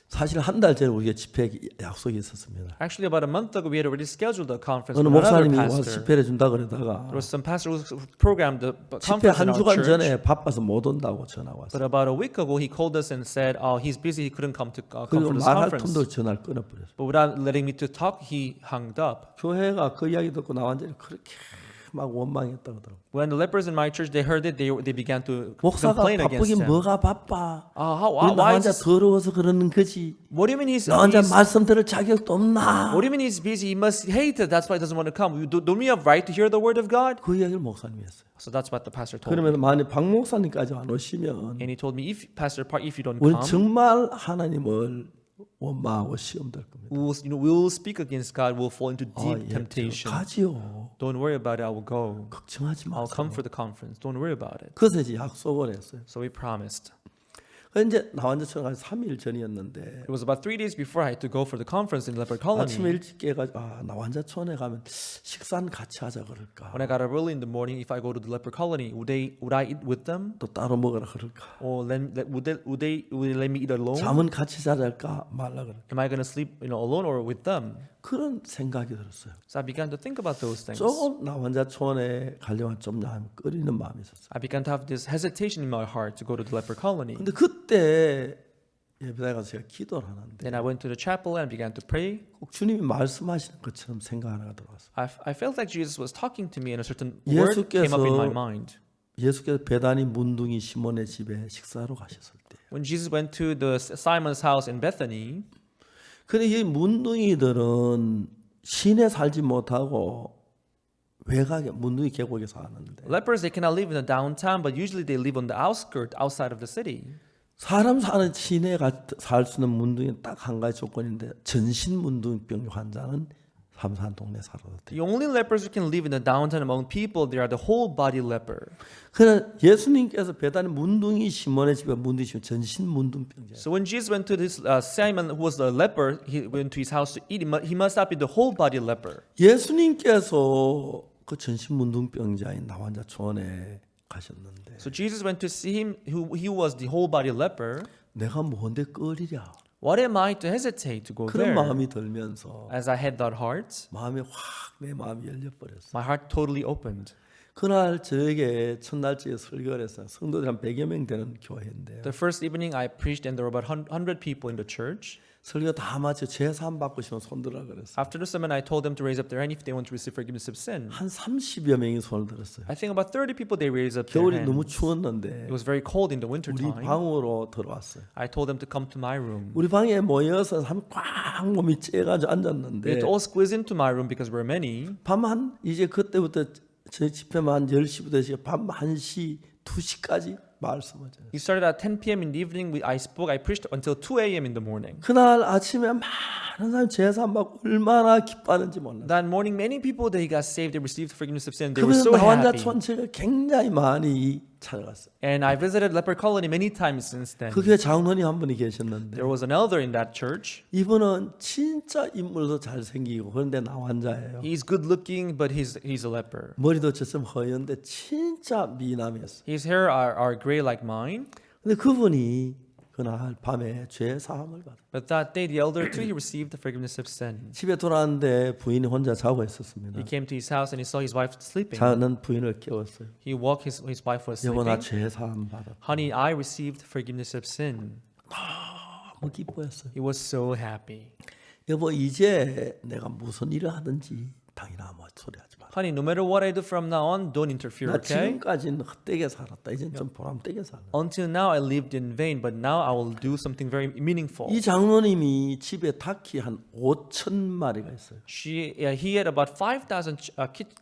사실 한 달 전에 우리가 집회 약속이 있었습니다. actually about a month ago, we had already scheduled a conference 어느 with another 목사님이 와서 pastor. 집회를 준다 그러다가 There was some pastor who programmed the 집회 conference in 한 our 주간 church. 전에 바빠서 못 온다고 전화가 왔어요. But about a week ago, he called us and said, "Oh, he's busy. He couldn't come for 그리고 this 말할 conference." 틈도 전화를 끊어버렸어요. But without letting me to talk, he hung up. 교회가 그 이야기 듣고 나 완전히 그렇게 막 원망했다 그러더라고요. When the lepers in my church they heard it, they began to 목사가 complain against 바쁘긴 him. 뭐가 바빠? 우리 나 Why 혼자 is this? 더러워서 그러는 거지. What do you mean he's? 나 혼자 말씀 들을 자격도 없나? What do you mean he's busy? He must hate it. That's why he doesn't want to come. Don't we have right to hear the word of God? 그 이야기를 목사님이 했어요. So that's what the pastor told me. 그러면 만약 박 목사님까지 안 오시면 And he told me, if Pastor Park, if you don't 우리 come, 정말 하나님을 원망하고 시험 될 겁니다. we will speak against God. We'll fall into 아, deep 예, temptation. 가지요. Don't worry about it. I will go. 걱정하지 I'll come 마세요. for the conference. Don't worry about it. 그래서 이제 약속을 했어요. So we promised. 그 이제 나 완전 처음 3일 전이었는데 It was about 3 days before I had to go for the conference in leper 아침에 colony. 일찍 깨가지고 나 완자촌에 가면 식사는 같이 하자 그럴까? When I got up early in the morning, if I go to the leper colony, would I eat with them, 또 따로 먹으라 그럴까? or would they let me eat alone? 잠은 같이 자랄까 말라 그럴까? Am I going to sleep alone or with them? 그런 생각이 들었어요. So I began to think about those things. 조금 나 완자촌에 가려면 좀 꺼리는 마음이 있었어요. I began to have this hesitation in my heart to go to the leper colony. 근데 그때 예배당에 가서 제가 기도를 하는데 Then I went to the chapel and began to pray. 꼭 주님이 말씀하시는 것처럼 생각 하나가 들어왔어요. I felt like Jesus was talking to me and a certain word came up in my mind. 예수께서 베다니 문둥이 시몬의 집에 식사로 가셨을 때 When Jesus went to the Simon's house in Bethany, 근데 이 문둥이들은 시내 살지 못하고 외곽에 문둥이 계곡에 사는데 lepers, they cannot live in the downtown, but usually they live on the outskirts, outside of the city. 사람 사는 시내에 살 수 있는 문둥이는 딱 한 가지 조건인데 전신 문둥병 환자는 삼산 동네 살아도 돼. The only lepers who can live in the downtown among people, they are the whole body leper. 그러나 예수님께서 베다니 문둥이 시몬의 집에 문둥이 시몬 전신 문둥병자. So when Jesus went to this Simon, who was a leper, he went to his house to eat. He must not be the whole body leper. 예수님께서 그 전신 문둥병자인 나환자 초원에 가셨는데 So Jesus went to see him, who he was the whole body leper. 내가 뭔데 꺼리랴 What am I to hesitate to go 그런 there? 마음이 들면서 As I had that heart, 마음이 확 내 마음이 열려버렸어. my heart totally opened. 그날 저에게 첫날째 설교를 했어요. 성도들 한 100여 명 되는 교회인데요. The first evening I preached, and there were about 100 people in the church. 설교 다 마쳐 제사함 받고 싶으면 손들라 그랬어요. After the sermon, I told them to raise up their hand if they want to receive forgiveness of sin. 한 30여 명이 손을 들었어요. I think about 30 people, they raised up their 겨울이 hands. 너무 추웠는데 It was very cold in the winter 우리 time. 방으로 들어왔어요. I told them to come to my room. 우리 방에 모여서 꽉 몸이 쬐가지고 They 앉았는데 had to all squeeze into my room because we're many. 밤 한 이제 그때부터 저 집회만 한 10시부터 밤 1시, 2시까지 말씀을 전했어요. He started at 10 p.m. in the evening. I preached until 2 a.m. in the morning. 그날 아침에 많은 사람이 제사함 받고 얼마나 기뻐하는지 몰랐어요. That morning, many people, they got saved. They received forgiveness of sin. They were 그래서 so 나환자 happy. 촌체가 굉장히 많이 찾아갔어요. And I visited leper colony many times since then. 그 교회 장로님 한 분이 계셨는데 There was an elder in that church. 이분은 진짜 인물도 잘생기고 그런데 나환자예요. He's good looking, but he's a leper. 머리도 저좀 허연데 진짜 미남이었어요. His hair are gray like mine. 근데 그분이 그날 밤에 죄 사함을 받았어요. But that day, the elder too, he received the forgiveness of sin. 집에 돌아왔는데 부인이 혼자 자고 있었습니다. He came to his house and he saw his wife sleeping. 자는 부인을 깨웠어요. He woke his wife was 여보 나 sleeping. 죄 사함 받았다. Honey, I received forgiveness of sin. 너무 기뻐했어요. He was so happy. 여보 이제 내가 무슨 일을 하든지 당연히 아무 소리 하지 마. Honey, no matter what I do from now on, don't interfere, 나 okay? 지금까지는 헛되게 살았다. 이젠 좀 보람되게 살아. Until now, I lived in vain, but now I will do something very meaningful. 이 장로님이 집에 닭이 한 5천 마리가 있어요. He had about 5,000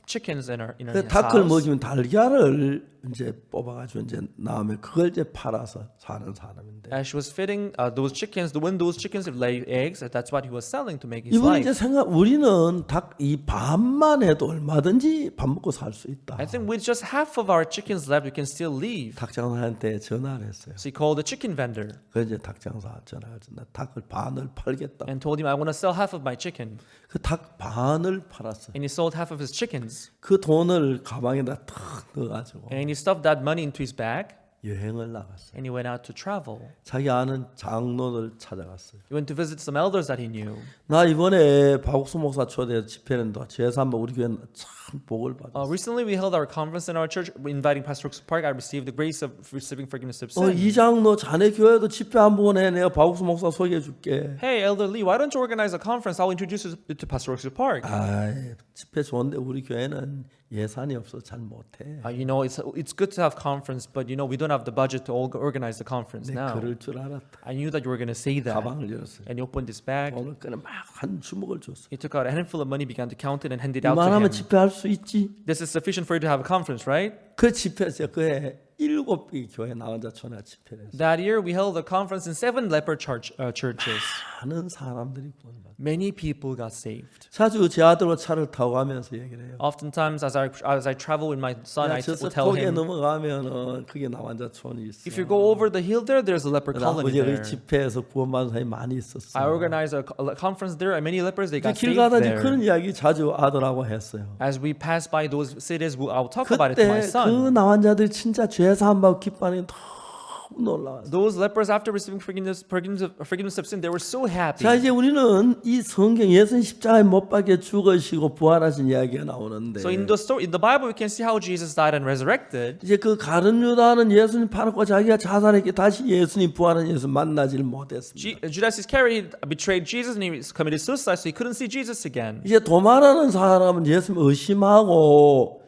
chickens in her 그 닭을 house. 먹이면 달걀을 이제 뽑아가지고 이제 나오면 그걸 이제 팔아서 사는 사람인데. As she was feeding those chickens, when those chickens lay eggs, that's what he was selling to make his 이분이 이제 life. 우리는 닭 이 반만 해도 얼마든지 밥 먹고 살 수 있다. I think with just half of our chickens left, we can still live. 닭 장사한테 전화를 했어요. So he called the chicken vendor 그래서 이제 닭 장사 전화를 나 닭을 반을 팔겠다. and told him, I want to sell half of my chicken. 그 닭 반을 팔았어요. And he sold half of his chickens. 그 돈을 가방에다 탁 넣어가지고 And he stuffed that money into his bag 여행을 나갔어요. and he went out to travel. 자기 아는 장로들 찾아갔어요. He went to visit some elders that he knew. 나 이번에 박옥수 목사 초대해서 집회했는데 제삼번 우리 교회는 참 복을 받았어요. Recently, we held our conference in our church, inviting Pastor Oaks Park. I received the grace of receiving forgiveness of sin. 이 장로 자네 교회도 집회 한번 해. 내가 박옥수 목사 소개해줄게. Hey, Elder Lee, why don't you organize a conference? I'll introduce you to Pastor Oaks Park. 아이, 집회 좋은데 우리 교회는 예산이 없어서 잘 못해. You know, it's good to have conference, but you know, we don't have the budget to organize the conference 내 now. 그럴 줄 알았다. I knew that you were going to say that. 가방을 열었어요. And he opened his bag. 오늘 거는 막 한 주먹을 줬어. He took out a handful of money, began to count it, and handed it out to 이만하면 him. 집회할 수 있지. This is sufficient for you to have a conference, right? 그 집회에서 그해 7개 교회 나환자 초나 집회를 했어요. That year, we held a conference in 7 leper churches. 많은 사람들이 구원받았어요. Many people got saved. 자주 제 아들과 차를 타고 가면서 얘기를 해요. Oftentimes, as I travel with my son, I 저서 will tell 폭에 him, 넘어가면은 그게 나환자 촌이 있어. if you go over the hill there, there's a leper colony 아버지가 there. 그 집회에서 구원받은 사람이 많이 I 있었어요. organized a conference there, and many lepers, they got 길 saved 가다 이제 there. 그런 이야기 자주 아들하고 했어요. As we pass by those cities, I'll talk about it to my 그때 그 son. 나환자들 진짜 죄 사함 받고 기뻐하는 게 너무 놀라웠어요. Those lepers, after receiving forgiveness of sin, they were so happy. 자 이제 우리는 이 성경 예수님 십자가에 못 박혀 죽으시고 부활하신 이야기가 나오는데 So in the story, in the Bible, we can see how Jesus died and resurrected. 이제 그 가룟 유다는 예수님 팔았고 자기가 자살했기 다시 예수님 부활한 예수 만나지를 못했습니다. Judas Iscariot betrayed Jesus and he committed suicide, so he couldn't see Jesus again. 이제 도마라는 사람은 예수님 의심하고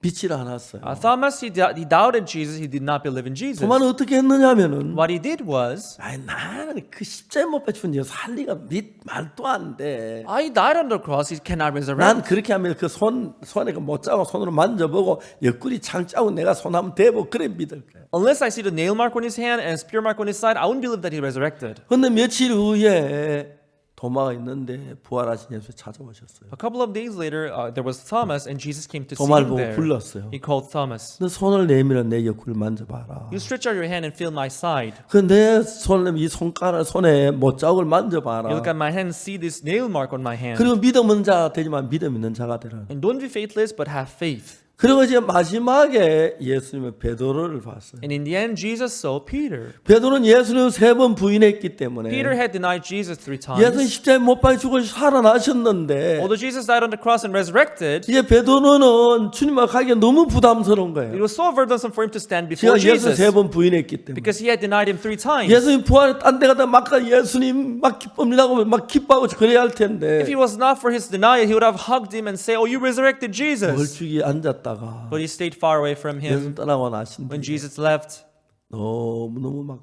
믿질 않았어요. Thomas, he doubted Jesus. He did not believe in Jesus. 도마는 어떻게 했느냐면은 What he did was, 나는 그 십자에 못 박힌 예수 살 리가 말도 안 돼. he died on the cross. He cannot 난 resurrect. 그렇게 하면 그 손에 그 못 짜고 손으로 만져보고 옆구리 창 짜고 내가 손 한번 대고 그래 믿을 거야. Unless I see the nail mark on his hand and a spear mark on his side, I wouldn't believe that he resurrected. 근데 며칠 후에 도마가 있는데 부활하신 예수 찾아오셨어요. A couple of days later, there was Thomas, and Jesus came to see 도마를 him 보고 there. 불렀어요. He called Thomas. 너 손을 내밀어 내 옆구리를 만져봐라. You stretch out your hand and feel my side. 그 내 손을 이 손가락 손에 못자국을 You 만져봐라. look at my hand and see this nail mark on my hand. 그리고 믿음 없는 자가 되지만 믿음 있는 자가 되라. And don't be faithless, but have faith. 그리고 이제 마지막에 예수님은 베드로를 봤어요. And in the end, Jesus saw Peter. 베드로는 예수님을 3번 부인했기 때문에 Peter had denied Jesus 3 예수님 times. 십자가에 못 박혀 죽어 살아나셨는데 Although Jesus died on the cross and resurrected, 이제 베드로는 주님과 가기가 너무 부담스러운 it 거예요. was so burdensome for him to stand before 제가 예수 Jesus 3번 부인했기 때문에. because he had denied him 3 times. 예수님 부활에 딴 데 가다 막 예수님 막 기쁩니다고 막 기뻐하고 그래야 할 텐데 If he was not for his denial, he would have hugged him and say, "Oh, you resurrected Jesus." 멀찍이 앉았다가 But he stayed far away from 예수님 him. 떠나고 나신 When 뒤에 Jesus left, 너무 막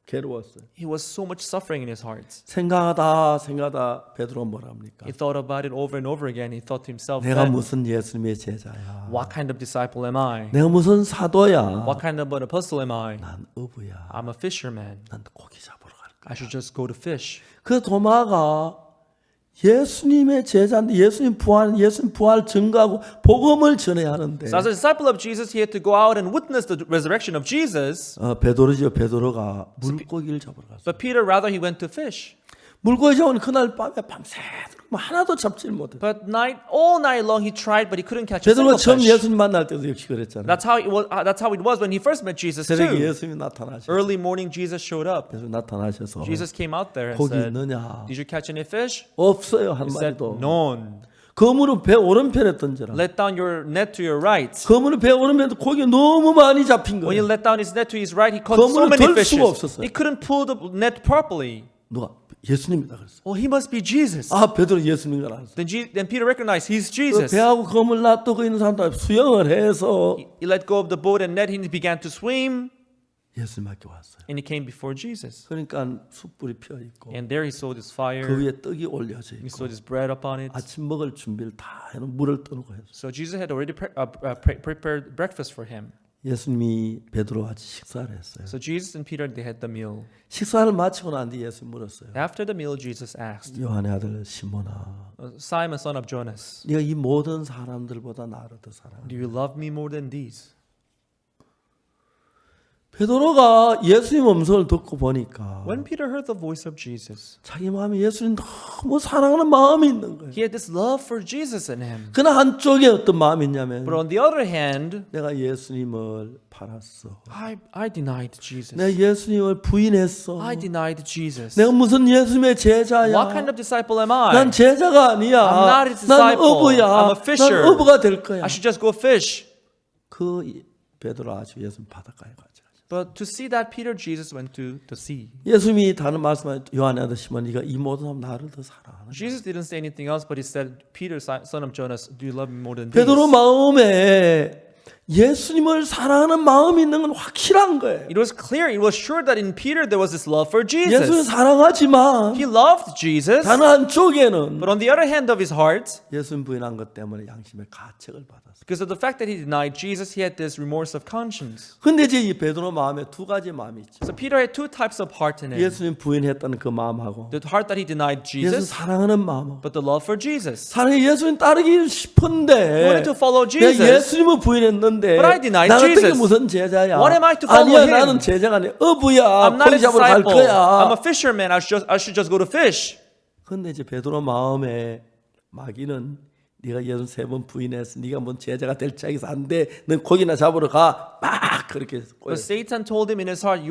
괴로웠어요. he was so much suffering in his heart. 생각하다 베드로 뭐라 합니까? He thought about it over and over again. He thought to himself, 내가 then, 무슨 예수님의 제자야? what kind of disciple am I? 내가 무슨 사도야? What kind of an apostle am I? 난 어부야. I'm a fisherman. 난 고기 잡으러 갈 거야. I should just go to fish. 그 도마가 예수님의 제자인데 예수님 부활 증거하고 복음을 전해야 하는데 So as a disciple of Jesus, he had to go out and witness the resurrection of Jesus. 베드로가 물고기를 잡으러 갔어요. But Peter, rather, he went to fish. 물고기 잡으니 그날 밤에 밤새도록 뭐 하나도 잡질 못해. But all night long, he tried, but he couldn't catch a 베드로가 single 처음 fish. 예수님 만날 때도 역시 그랬잖아요. That's how it was when he first met Jesus 새벽에 too. 예수님이 나타나셔서 Early morning, Jesus showed up. 예수님 나타나셔서 Jesus came out there and 고기 said, 있느냐? "Did you catch any fish?" 없어요 한 He said, 마리도. "None." 그물을 배 오른편에 던져라. Let down your net to your right. 그물을 배 오른편에 고기 너무 많이 잡힌 When he 거예요. let down his net to his right, he caught so 그물을 many 들 fishes. 수가 없었어요. He couldn't pull the net properly. 누가 예수님이다 그랬어. Oh, he must be Jesus. 아 베드로 예수님인 줄 알았어. Then Peter recognized he's 그 Jesus. 배하고 그물 놔두고 있는 사람들 수영을 해서 He let go of the boat and net. He began to swim, 예수님께 왔어요. and he came before Jesus. 그러니까 숯불이 피어 있고 And there he saw this 그 fire. 위에 떡이 올려져 He 있고 saw this bread upon it. 아침 먹을 준비를 다 해놓은 물을 떠놓고 했어요. So Jesus had already prepared breakfast for him. 예수님이 베드로와 같이 식사를 했어요. So Jesus and Peter, they had the meal. 식사를 마치고 난 뒤에 예수님 물었어요. After the meal, Jesus asked, 요한의 아들 시몬아, Simon, son of Jonas, 네가 이 모든 사람들보다 나를 더 사랑해. do you love me more than these? 베드로가 예수님 음성을 듣고 보니까 When Peter heard the voice of Jesus, 자기 마음에 예수님 너무 사랑하는 마음이 있는 거예요. he had this love for Jesus in him. 그러나 한쪽에 어떤 마음이 있냐면 But on the other hand, 내가 예수님을 팔았어. I denied Jesus. 내가 예수님을 부인했어. I denied Jesus. 내가 무슨 예수님의 제자야. What kind of disciple am I? 난 제자가 아니야. I'm not a 난 disciple. 어부야. I'm a fisher. 난 어부가 될 거야. I should just go fish. 그 베드로 아주 예수님 바닷가에 가죠. But to see that, Peter, Jesus went to the sea. 예수님이 다른 말씀을 요한에 하시면 네가 이 모든 사람 나를 더 사랑하는. Jesus didn't say anything else, but he said, Peter, son of Jonas, do you love me more than these? 베드로 마음에 예수님을 사랑하는 마음이 있는 건 확실한 거예요. It was clear, it was sure that in Peter there was this love for 예수님 Jesus. 사랑하지만 He loved Jesus, 다른 한쪽에는 but on the other hand of his heart, 예수님 부인한 것 때문에 양심의 가책을 받았어요. because of the fact that he denied Jesus, he had this remorse of conscience. 근데 이제 이 베드로 마음에 두 가지 마음이 있죠. So Peter had two types of heart in him. 예수님 부인했다는 그 마음하고 The heart that he denied 예수 Jesus, 사랑하는 마음. but the love for Jesus. 사랑해 예수님 따르기 싶은데 wanted to follow 내가 Jesus, 예수님을 부인했는데 but I denied 나 같은 게 Jesus. 무슨 제자야? What am I to follow 아니야 him? 나는 제자가 아니야. 어부야. I'm not 고기 a 잡으러 갈 disciple. I'm 거야. a fisherman. I should just go to fish. 근데 이제 베드로 마음에 마귀는 네가 예수 3번 부인해서 네가 뭔 제자가 될 자기서 안 돼. 넌 고기나 잡으러 가. 막 그렇게 꼬여. But Satan told him in his heart, you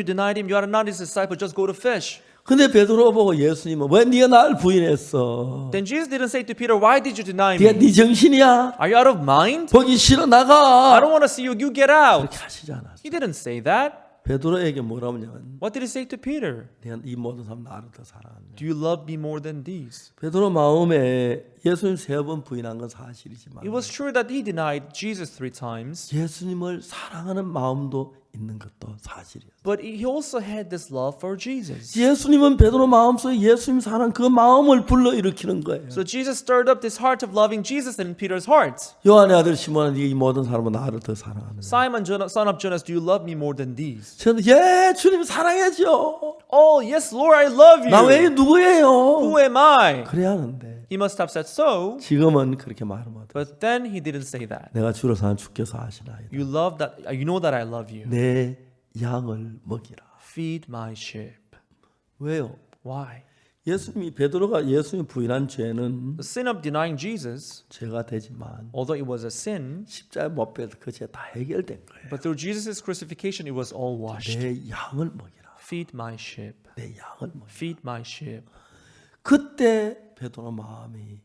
denied him. You are not his disciple. Just go to fish. 근데 베드로 보고 예수님은 왜 네가 나를 부인했어? Then Jesus didn't say to Peter, why did you deny 네가 me? 네 정신이야? Are you out of mind? 보기 싫어 I 나가. don't want to see you. You get out. 그렇게 하시지 않았어. He didn't say that. 베드로에게 뭐라고 하냐면 What did he say to Peter? 내가 이 모든 사람 나를 더 사랑하느냐. Do you love me more than these? 베드로 마음에 예수님 3번 부인한 건 사실이지만 It was true that he denied Jesus 3 times, 예수님을 사랑하는 마음도 있는 것도 사실이에요. but he also had this love for Jesus. 예수님은 베드로 마음속에 예수님 사랑 그 마음을 불러일으키는 거예요. So Jesus stirred up this heart of loving Jesus in Peter's heart. 요한의 아들 시몬아, 네가 이 모든 사람은 나를 더 사랑하느냐. Simon, son of Jonas, do you love me more than these? 저는 예, 주님 사랑해죠. Oh, yes, Lord, I love 나 외에 you. 누구예요? Who am I? 그래야 하는데 He must have said so, 지금은 그렇게 말을 못해. but then he didn't say that. 내가 주로 사는 주께서 아시나이다. You love that. You know that I love you. 내 양을 먹이라. Feed my sheep. 왜요? Why? 예수님이 베드로가 예수님 부인한 죄는 The sin of denying Jesus, 죄가 되지만 although it was a sin, 십자가에 못 박혀서 그 죄 다 해결된 거예요. but through Jesus' crucifixion, it was all washed. 내 양을 먹이라. Feed my sheep. 내 양을 먹이라. Feed my sheep. 그때 베드로 마음이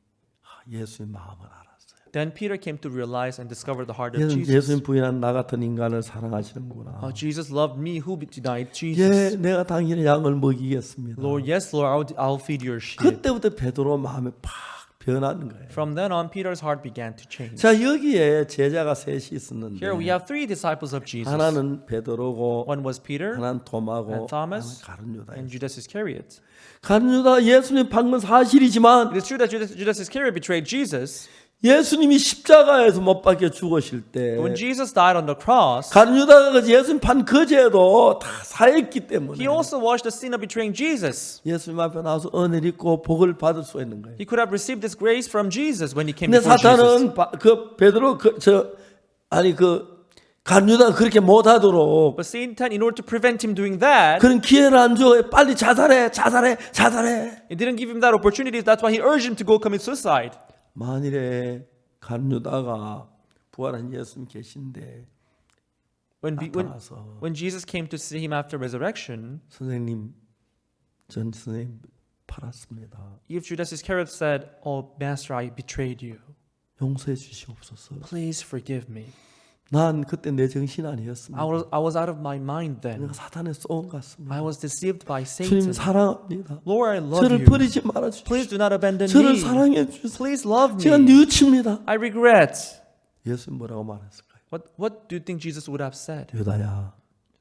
예수님 마음을 알았어요. Then Peter came to realize and discover the heart of 예수님, Jesus. 예수님 부인한 나 같은 인간을 사랑하시는구나. Jesus loved me who denied 예, Jesus. 내가 당신의 양을 먹이겠습니다. Lord, yes, Lord, I'll feed your sheep. 그때부터 베드로 마음이 팍 변하는 거예요. From then on, Peter's heart began to change. 자, 여기에 제자가 셋이 있었는데 Here we have 3 disciples of Jesus. 하나는 베드로고 One was Peter, 하나는 토마고 and Thomas, 하나는 가룟 유다. and Judas Iscariot. 가룟 유다 예수님 판건 사실이지만 It is true that Judas Iscariot betrayed Jesus. 예수님이 십자가에서 못 박혀 죽으실 때 When Jesus died on the cross, 가룟 유다가 예수님 판 그 죄도 다 사했기 때문에 he also washed the sin of betraying Jesus. 예수님 앞에 나와서 은혜를 입고 복을 받을 수 있는 거예요. He could have received this grace from Jesus when he came 근데 before Jesus. 사탄은 그 베드로 가룟 유다가 그렇게 못하도록 But Satan, in order to prevent him doing that, 그런 기회를 안 줘. 빨리 자살해. he didn't give him that opportunity. That's why he urged him to go commit suicide. 만일에 가룟 유다가 부활한 예수님 계신데 나타나서 When Jesus came to see him after resurrection, 선생님, 전 선생님 팔았습니다. if Judas Iscariot said, "Oh, Master, I betrayed you. 용서해 주시옵소서. Please forgive me. 난 그때 내 정신 아니었습니다. I was out of my mind then. 내가 사탄에 쏘은 것 같습니다. I was deceived by 주님 Satan. 사랑합니다. Lord, I love 저를 you. 버리지 말아 주십시오. Please do not abandon 저를 me. 사랑해 주세요. Please love 제가 me. 뉘우칩니다. I regret." 예수님 뭐라고 말했을까요? What do you think Jesus would have said? 유다야,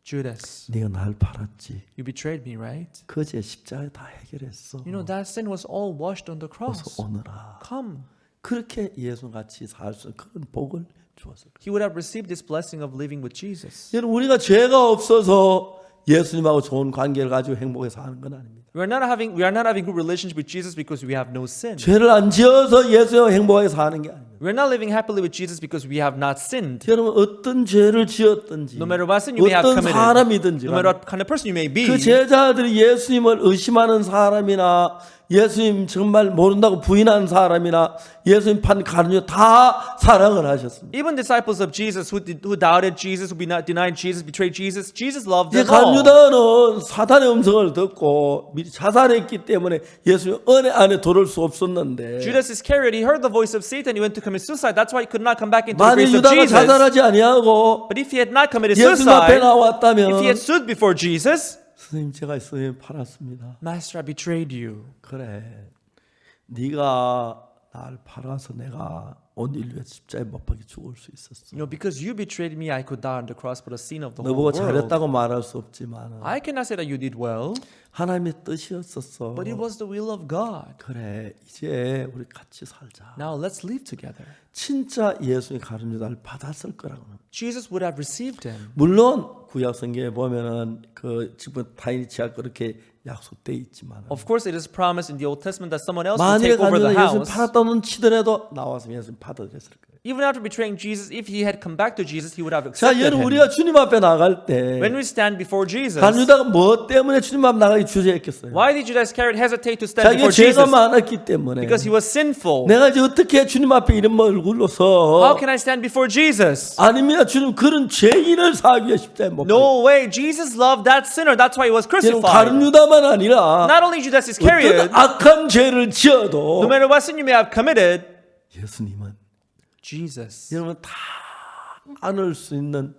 Judas, 네가 날 팔았지. you betrayed me, right? 그제 십자가에 다 해결했어. You know, that sin was all washed on the 어서 cross. 오너라. Come. 그렇게 예수 같이 살 수 있는 그런 복을 주었을 거예요. He would have received this blessing of living with Jesus. 여러분, 우리가 죄가 없어서 예수님하고 좋은 관계를 가지고 행복해서 사는 건 아닙니다. We are not having good relationship with Jesus because we have no sin. 죄를 안 지어서 예수님하고 행복하게 사는 게 아닙니다. We are not living happily with Jesus because we have not sinned. 여러분, 어떤 죄를 지었든지 No matter what sin you may have 어떤 committed, 사람이든지 no matter what kind of person you may be, 그 제자들이 예수님을 의심하는 사람이나 예수님 정말 모른다고 부인하는 사람이나 예수님 판 가룟 유다 다 사랑을 하셨습니다. even disciples of Jesus who doubted Jesus, who denied Jesus, betrayed Jesus, Jesus loved 이제 them all. 가룟 유다는 사탄의 음성을 듣고 미리 자살했기 때문에 예수님 은혜 안에 들어올 수 없었는데 Judas Iscariot, he heard the voice of Satan, he went to commit suicide. That's why he could not come back into the 만일 grace of 유다가 Jesus. 자살하지 아니하고 But if he had not committed 예수님 앞에 suicide, 나왔다면 if he had stood before Jesus, 선생님 제가 선생님 팔았습니다. Master, I betrayed you. 그래, 네가 날 팔아서 내가 온 인류의 십자가에 못 박혀 죽을 수 있었어. You know, because you betrayed me, I could die on the cross for the sin of the whole 너보고 world. 잘했다고 말할 수 없지만 I cannot say that you did well, 하나님의 뜻이었었어. but it was the will of God. 그래, 이제 우리 같이 살자. Now let's live together. 진짜 예수의 가룟 유다를 받았을 거라고는. Jesus would have received him. 물론 구약 성경에 보면은 그 지금 타인이 취할 그렇게 약속돼 있지만 Of course, it is promised in the Old Testament that someone else will 만일에 take over the 가룟 유다 예수님 house. 팔았다는 치더라도 나와서 예수님 받아들였을 거예요. Even after betraying Jesus, if he had come back to Jesus, he would have 자, accepted 여러분 him. 우리가 주님 앞에 나갈 때 When we stand before Jesus, 가룟 유다가 뭐 때문에 주님 앞에 나가기 주저했겠어요? why did Judas Iscariot hesitate to stand 자기가 before Jesus? 죄가 많았기 때문에. Because he was sinful. 내가 이제 어떻게 주님 앞에 이런 얼굴로 How 서 can I stand before Jesus? 아닙니다. 주님 그런 죄인을 사기 위해 십자가에 못 박혀. No way. Jesus loved that sinner. That's why he was 여러분 crucified. 가룟 유다만 아니라 Not only Judas 어떤 Iscariot, 악한 죄를 지어도 no matter what sin you may have committed, 예수님은 Jesus 여러분 다 안을 수 있는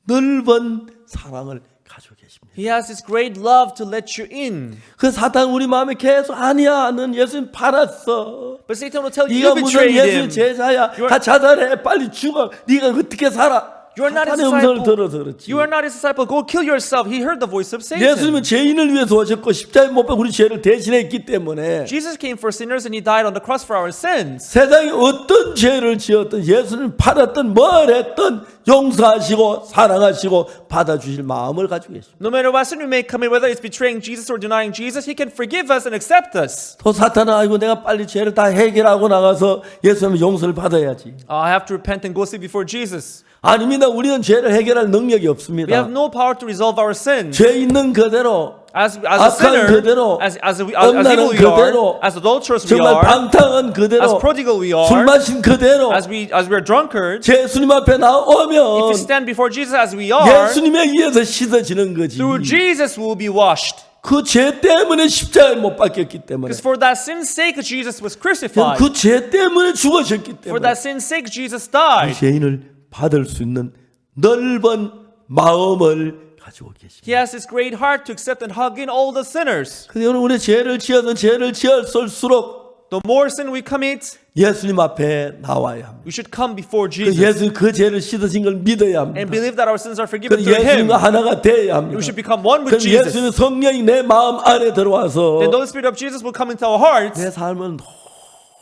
넓은 사랑을 가지고 계십니다. He has His great love to let you in. 그 사탄 우리 마음에 계속 아니야, 넌 예수님 팔았어. But Satan will tell you 네가 you 무슨 betrayed 예수님 Him. 제자야? You are- 다 자살해, 빨리 죽어. 네가 어떻게 살아? You are not His 사탄의 음성을 disciple. 들어서 그렇지. You are not His disciple. Go kill yourself. He heard the voice of 예수님은 Satan. 죄인을 위해서 오셨고 십자가에 못 박아 우리 죄를 대신했기 때문에 Jesus came for sinners and He died on the cross for our sins. 세상에 어떤 죄를 지었든 예수님 팔았든 뭘 했든 용서하시고 사랑하시고 받아주실 마음을 가지고 계십니다. No matter what sin we may commit, whether it's betraying Jesus or denying Jesus, He can forgive us and accept us. 또 사탄은 아이고 내가 빨리 죄를 다 해결하고 나가서 예수님 용서를 받아야지. I have to repent and go see before Jesus. 아닙니다. 우리는 죄를 해결할 능력이 We 없습니다. have no power to resolve our sins. 죄 있는 그대로 As a 악한 sinner, 그대로, as 엄나는 evil we are, 그대로, as adulterous we 정말 are, 방탕한 as 그대로 prodigal we 술 are, 마신 그대로 as we are drunkards. 예수님 앞에 If 나오면 we stand before Jesus as we are, 예수님에 의해서 씻어지는 거지. through Jesus we will be washed. 그 죄 때문에 십자가에 못 박혔기 때문에 Because for that sin's sake, Jesus was crucified. 그 죄 때문에 죽으셨기 For 때문에 that sin's sake, Jesus 이 died. 죄인을 받을 수 있는 넓은 마음을 가지고 계십니다. He has His great heart to accept and hug in all the sinners. 그래서 여러분 우리 죄를 지어서 죄를 지을수록 The more sin we commit, 예수님 앞에 나와야 합니다. we should come before 그 Jesus 예수 그 죄를 씻으신 걸 믿어야 and 합니다. believe that our sins are forgiven 그 through Him. 예수님과 하나가 돼야 합니다. We should become one 그럼 with Jesus. 예수님 성령이 내 마음 안에 들어와서 Then the Holy Spirit of Jesus will come into our hearts 내 삶을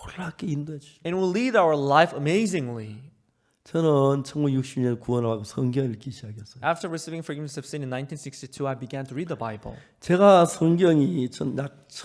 놀랍게 인도해 주십니다. and will lead our life amazingly. 저는 1960년 구원을 받고 성경을 읽기 시작했어요. After receiving forgiveness of sin in 1962, I began to read the Bible. 제가 성경이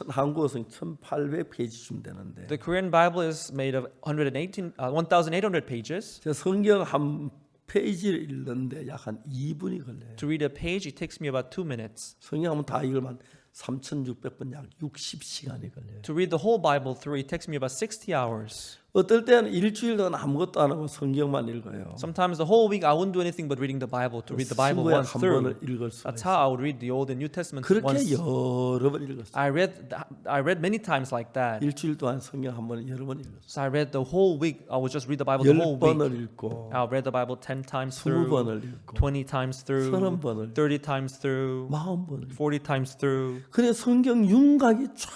한국어 성경 1800페이지쯤 되는데 The Korean Bible is made of 1,800 pages. 제가 성경 한 페이지를 읽는데 약 한 2분이 걸려요. To read a page, it takes me about 2 minutes. 성경 한번 다 읽으면 3,600번 약 60시간이 걸려요. To read the whole Bible through, it takes me about 60 hours. 어떨 때는 일주일 동안 아무것도 안 하고 성경만 읽어요. Sometimes the whole week I wouldn't do anything but reading the Bible, to read the Bible 신구약 once 한 through. 번을 읽을 수가 That's 있어요. how I would read the Old and New Testament 그렇게 once. 여러 번 읽었어요. I read many times like that. 일주일 동안 성경 한 번을 여러 번 읽었어요. So I read the whole week. I would just read the Bible the whole 10번을 week. 읽고 I read the Bible 10 times through, 20번을 읽고 20 times through, 30번을 30 times through, 40번을 40 times through. 그래 성경 윤곽이 쫙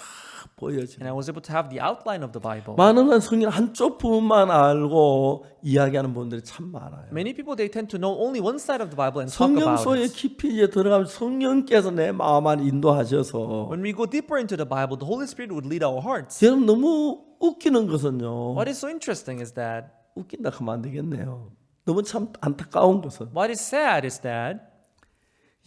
And 보여지는 I was able to have the outline of the Bible. 많은 성경 한쪽 부분만 알고 이야기하는 분들이 참 많아요. Many people, they tend to know only one side of the Bible and talk 성경 about 속에 it. 깊이 이제 들어가면 성령께서 내 마음 안에 인도하셔서 When we go deeper into the Bible, the Holy Spirit would lead our hearts. 여러분 너무 웃기는 것은요. What is so interesting is that, 웃긴다 하면 안 되겠네요. 너무 참 안타까운 것은 what is sad is that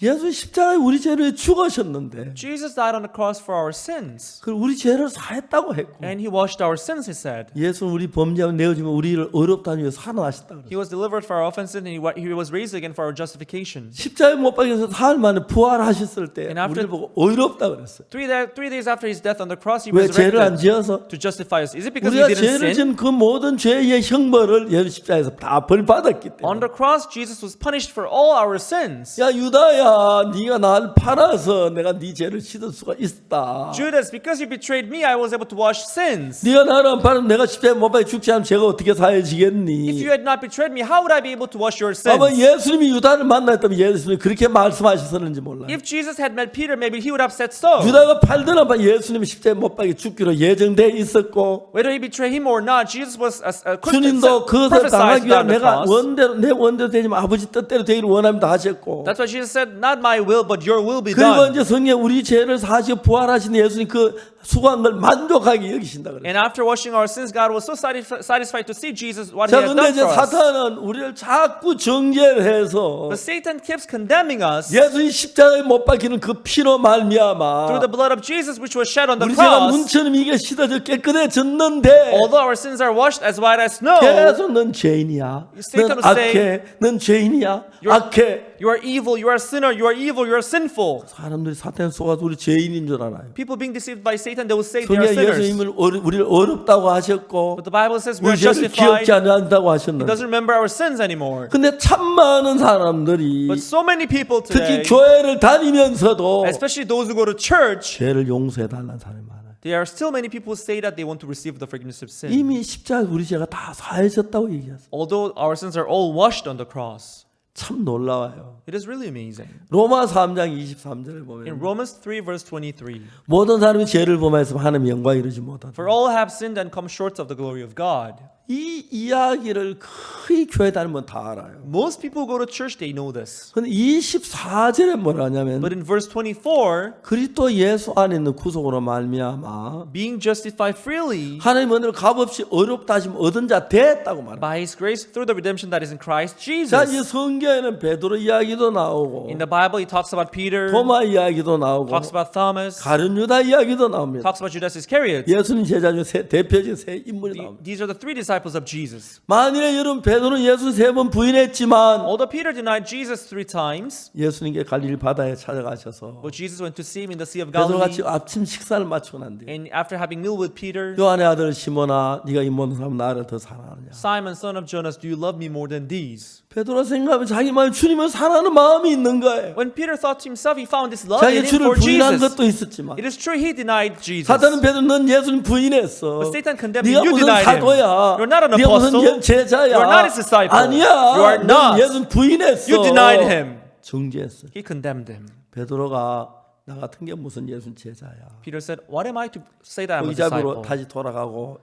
예수 십자가에 우리 죄를 죽으셨는데 Jesus died on the cross for our sins. 그 우리 죄를 사했다고 했고 And He washed our sins, He said. 예수는 우리 범죄하면 내어지면 우리를 어렵다 하는 위해서 살아나셨다 그랬어요. He was delivered for our offenses and He was raised again for our justification. 십자가에 못 박혀서 사흘 만에 부활하셨을 때 And after- 우리를 보고 어렵다 그랬어요. 3 days after His death on the cross, He 왜 죄를 안 resurrected 지어서? to justify us. Is it because we 우리가 didn't 죄를 지은 sin? 그 모든 죄의 형벌을 예수 십자가에서 다 벌받았기 On 때문에 the cross, Jesus was punished for all our sins. 야 유다야 네가 날 팔아서 내가 네 죄를 씻을 수가 있다. Judas, because you betrayed me, I was able to wash sins. 네가 나를 안 팔아서 내가 십자가에 못 박혀 죽지 않으면 죄가 어떻게 If 사해지겠니? you had not betrayed me, how would I be able to wash your 아마 sins? 예수님이 유다를 만났다면 예수님이 그렇게 말씀하셨었는지 몰라요. If Jesus had met Peter, maybe he would have said so. 유다가 팔든 안 팔든 예수님이 십자가에 못 박혀 죽기로 예정돼 있었고 Whether he betrayed him or not, Jesus was 주님도 그것을 prophesied 당하기 위해 on the 내가 cross. 원대로 내 원대로 되지만 아버지 뜻대로 되기를 원합니다 하셨고 That's why Jesus said, not my will, but your will be 그리고 done. 이제 성령 우리 죄를 사시고 부활하신 예수님 그 수고한 걸 만족하게 여기신다 그래요. And after washing our sins, God was so satisfied to see Jesus, what 자, he had 근데 done 이제 for us. 사탄은 우리를 자꾸 정죄를 해서 But Satan keeps condemning us 예수님 십자가에 못 박히는 그 피로 말미암아 through the blood of Jesus, which was shed on the 우리 죄가 cross. 눈처럼 이게 씻어져 깨끗해졌는데 Although our sins are washed as white as snow, 계속 넌 죄인이야. Satan 넌 will say, 악해. 넌 죄인이야. 악해. you are evil, you are a sinner, you are evil, you are sinful. 사람들이 사탄에 속아서 우리 죄인인 줄 알아요. People being deceived by Satan, they will say they are 성경 sinners. 예수님을 우리를 어렵다고 하셨고 But the Bible says we 우리 are 죄를 justified. 기억지 않는다고 He 하셨는데 doesn't remember our sins anymore. 근데 참 많은 사람들이 But so many people 특히 today, 교회를 다니면서도 especially those who go to church, 죄를 용서해 달라는 사람이 많아요. there are still many people who say that they want to receive the forgiveness of sin. 이미 십자가에 우리 죄가 다 사해졌다고 얘기했어요. Although our sins are all washed on the cross. 참 놀라워요. It is really amazing. 로마 3장 23절에 In 보면 Romans 3 verse 23, 모든 사람이 죄를 범하여서 하나님의 영광에 이르지 못한다. for all have sinned and come short of the glory of God. 이 이야기를 거의 교회 다니면 다 알아요. Most people who go to church, they know this. 근데 24절에 뭐라 하냐면 But in verse 24, 그리스도 예수 안에 있는 구속으로 말미암아 being justified freely 하나님 은혜를 값없이 어렵다 하시면 얻은 자 됐다고 말합니다. by his grace through the redemption that is in Christ 자, 이 Jesus. 성경에는 베드로 이야기도 나오고 In the Bible, he talks about Peter, 도마 이야기도 나오고 talks about Thomas, 가룟 유다 이야기도 나옵니다. talks about Judas Iscariot. 예수님 제자 중 대표적인 세 인물이 나옵니다. These are the three disciples of Jesus. 만일에 여러분 베드로는 예수 3번 부인했지만 Although Peter denied Jesus 3 times, 예수님께 갈릴리 바다에 찾아가셔서 but Jesus went to see him in the Sea of 베드로 Galilee. 같이 아침 식사를 마치고 난 뒤에 And after having meal with Peter, 요한의 아들 시몬아 네가 이 모든 사람 나를 더 사랑하느냐. Simon, son of Jonas, do you love me more than these? 베드로가 생각하면 자기 마음에 주님을 사랑하는 마음이 있는 거예요. When Peter thought to himself, he found this love 자기 in him 주를 for 부인한 Jesus. 것도 있었지만 It is true he denied Jesus. 사탄은 베드로 넌 예수님 부인했어. But Satan condemned 네가 him. You 무슨 denied him. 사도야. You're not an 네가 무슨 apostle. 제자야. You are not his disciple. 아니야. You are 넌 not. 예수님 부인했어. You denied him. 정죄했어. He condemned him. 베드로가 나 같은 게 무슨 예수님 제자야. Peter said, what am I to say that I'm a 의잡으로 disciple? 다시 돌아가고